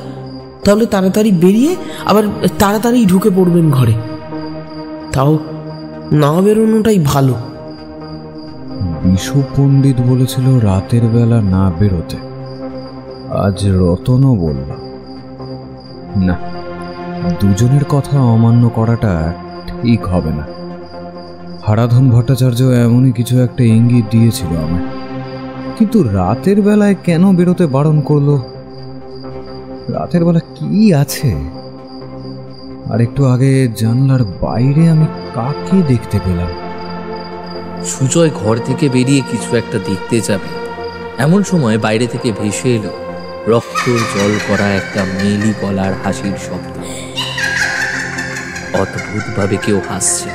তাহলে তাড়াতাড়ি বেরিয়ে আবার তাড়াতাড়ি ঢুকে পড়বেন ঘরে। তাও না বেরোনোটাই ভালো। বিশু পণ্ডিত বলেছিল রাতের বেলা না বেরোতে, আজ রতনও বলল। না, দুজনের কথা অমান্য করাটা ঠিক হবে না। হারাধন ভট্টাচার্য এমনই কিছু একটা ইঙ্গিত দিয়েছিল আমায়, কিন্তু রাতের বেলায় কেন বেরোতে বারণ করলো? রাতের বেলা কি আছে? আর একটু আগে জানলার বাইরে আমি কাকে দেখতে পেলাম? সুজয় ঘর থেকে বেরিয়ে কিছু একটা দেখতে যাবে, এমন সময় বাইরে থেকে ভেসে এলো রক্তর জল করা একটা মেলি গলার হাসির শব্দ। অদ্ভুতভাবে কেউ হাসছে।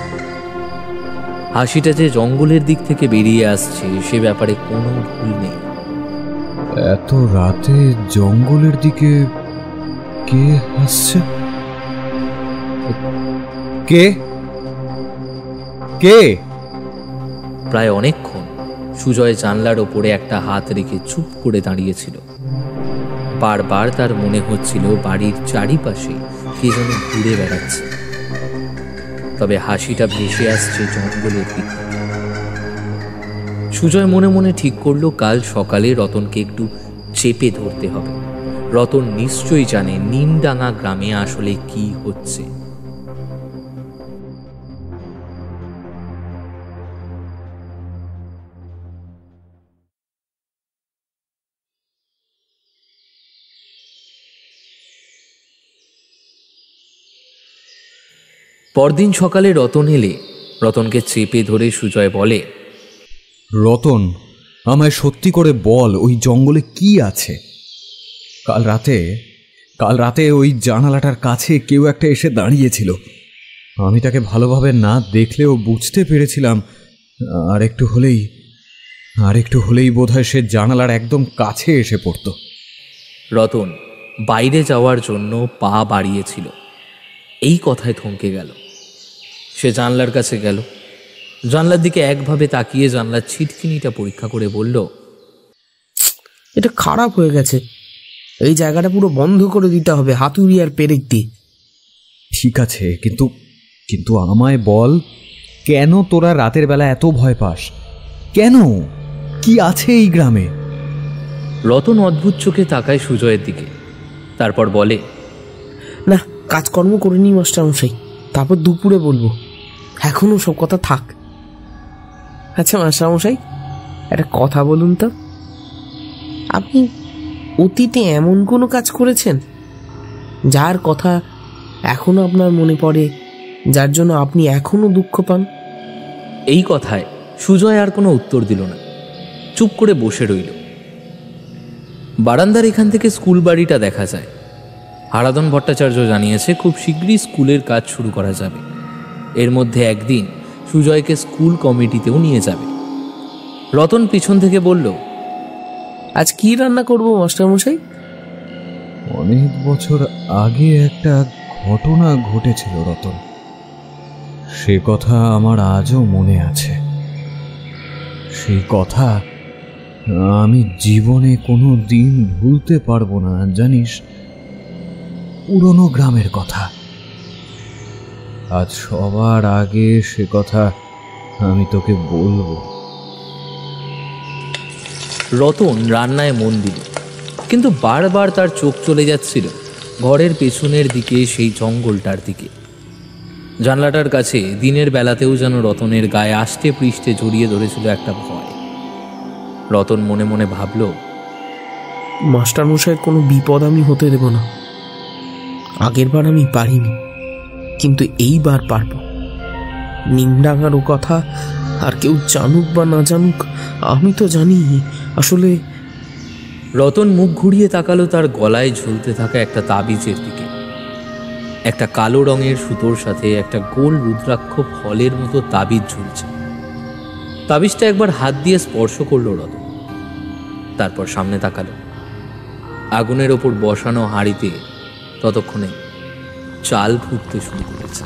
হাসিটা যে জঙ্গলের দিক থেকে বেরিয়ে আসছে সে ব্যাপারে কোনো ভুল নেই। এত রাতে জঙ্গলের দিকে কে হাসছে? কে কে? প্রায় অনেকক্ষণ সুজয় জানলার ওপরে একটা হাত রেখে চুপ করে দাঁড়িয়েছিল। বারবার তার মনে হচ্ছিল বাড়ির চারিপাশে কে যেন ঘুরে বেড়াচ্ছে, তবে হাসিটা ভেসে আসছে জঙ্গলের দিক থেকে। সুজয় মনে মনে ঠিক করলো কাল সকালে রতনকে একটু চেপে ধরতে হবে। রতন নিশ্চয়ই জানে নিমডাঙ্গা গ্রামে আসলে কি হচ্ছে। পরদিন সকালে রতন এলে রতনকে চেপে ধরে সুজয় বলে, রতন, আমায় সত্যি করে বল, ওই জঙ্গলে কি আছে? কাল রাতে ওই জানালাটার কাছে কেউ একটা এসে দাঁড়িয়েছিল। আমি তাকে ভালোভাবে না দেখলেও বুঝতে পেরেছিলাম আর একটু হলেই বোধহয় সে জানালার একদম কাছে এসে পড়ত। রতন বাইরে যাওয়ার জন্য পা বাড়িয়েছিল, এই কথায় থমকে গেল। সে জানলার কাছে গেল, জানলার দিকে একভাবে তাকিয়ে জানলার ছিটকিনিটা পরীক্ষা করে বলল, এটা খারাপ হয়ে গেছে, এই জায়গাটা পুরো বন্ধ করে দিতে হবে হাতুড়ি আর পেরেক দিয়ে। ঠিক আছে, কিন্তু আমায় বল, কেন তোরা রাতের বেলা এত ভয় পাস? কেন? কি আছে এই গ্রামে? রতন অদ্ভুত চোখে তাকায় সুজয়ের দিকে, তারপর বলে, না, কাজকর্ম করে নি মাস্টারমশাই, তারপর দুপুরে বলবো, এখনো সব কথা থাক। আচ্ছা মাস্টারমশাই, একটা কথা বলুন তো, আপনি অতীতে এমন কোনো কাজ করেছেন যার কথা এখনো আপনার মনে পড়ে, যার জন্য আপনি এখনো দুঃখ পান? এই কথায় সুজয় আর কোনো উত্তর দিল না, চুপ করে বসে রইল। বারান্দার এখান থেকে স্কুল বাড়িটা দেখা যায়। হারাধন ভট্টাচার্য জানিয়েছে খুব শীঘ্রই স্কুলের কাজ শুরু করা যাবে। এর মধ্যে একদিন সুজয়কে স্কুল কমিটিতেও নিয়ে যাবে। রতন পিছন থেকে বলল, আজ কি রান্না করবো মাস্টারমশাই? অনেক বছর আগে একটা ঘটনা ঘটেছিল রতন, সে কথা আমার আজও মনে আছে। সেই কথা আমি জীবনে কোনো দিন ভুলতে পারবো না, জানিস? পুরনো গ্রামের কথা। আজ সবার আগে সে কথা আমি তোকে বলবো। রতন রান্নায় মন দিল, কিন্তু বারবার তার চোখ চলে যাচ্ছিল ঘরের পেছনের দিকে, সেই জঙ্গলটার দিকে। জানলাটার কাছে দিনের বেলাতেও যেন রতনের গায়ে আষ্টে পৃষ্ঠে জড়িয়ে ধরেছিল একটা ভয়। রতন মনে মনে ভাবল, মাস্টার মশাইয়ের কোনো বিপদ আমি হতে দেব না। আগের বার আমি পারিনি, কিন্তু এইবার পারব। নিমডাঙ্গার ও কথা আর কেউ জানুক বা না জানুক, আমি তো জানি। আসলে রতন মুখ ঘুরিয়ে তাকালো তার গলায় ঝুলতে থাকা একটা তাবিজের দিকে। একটা কালো রঙের সুতোর সাথে একটা গোল রুদ্রাক্ষ ফলের মতো তাবিজ ঝুলছে। তাবিজটা একবার হাত দিয়ে স্পর্শ করলো রতন, তারপর সামনে তাকালো। আগুনের ওপর বসানো হাঁড়িতে ততক্ষণে চাল ফুটতে শুরু করেছে।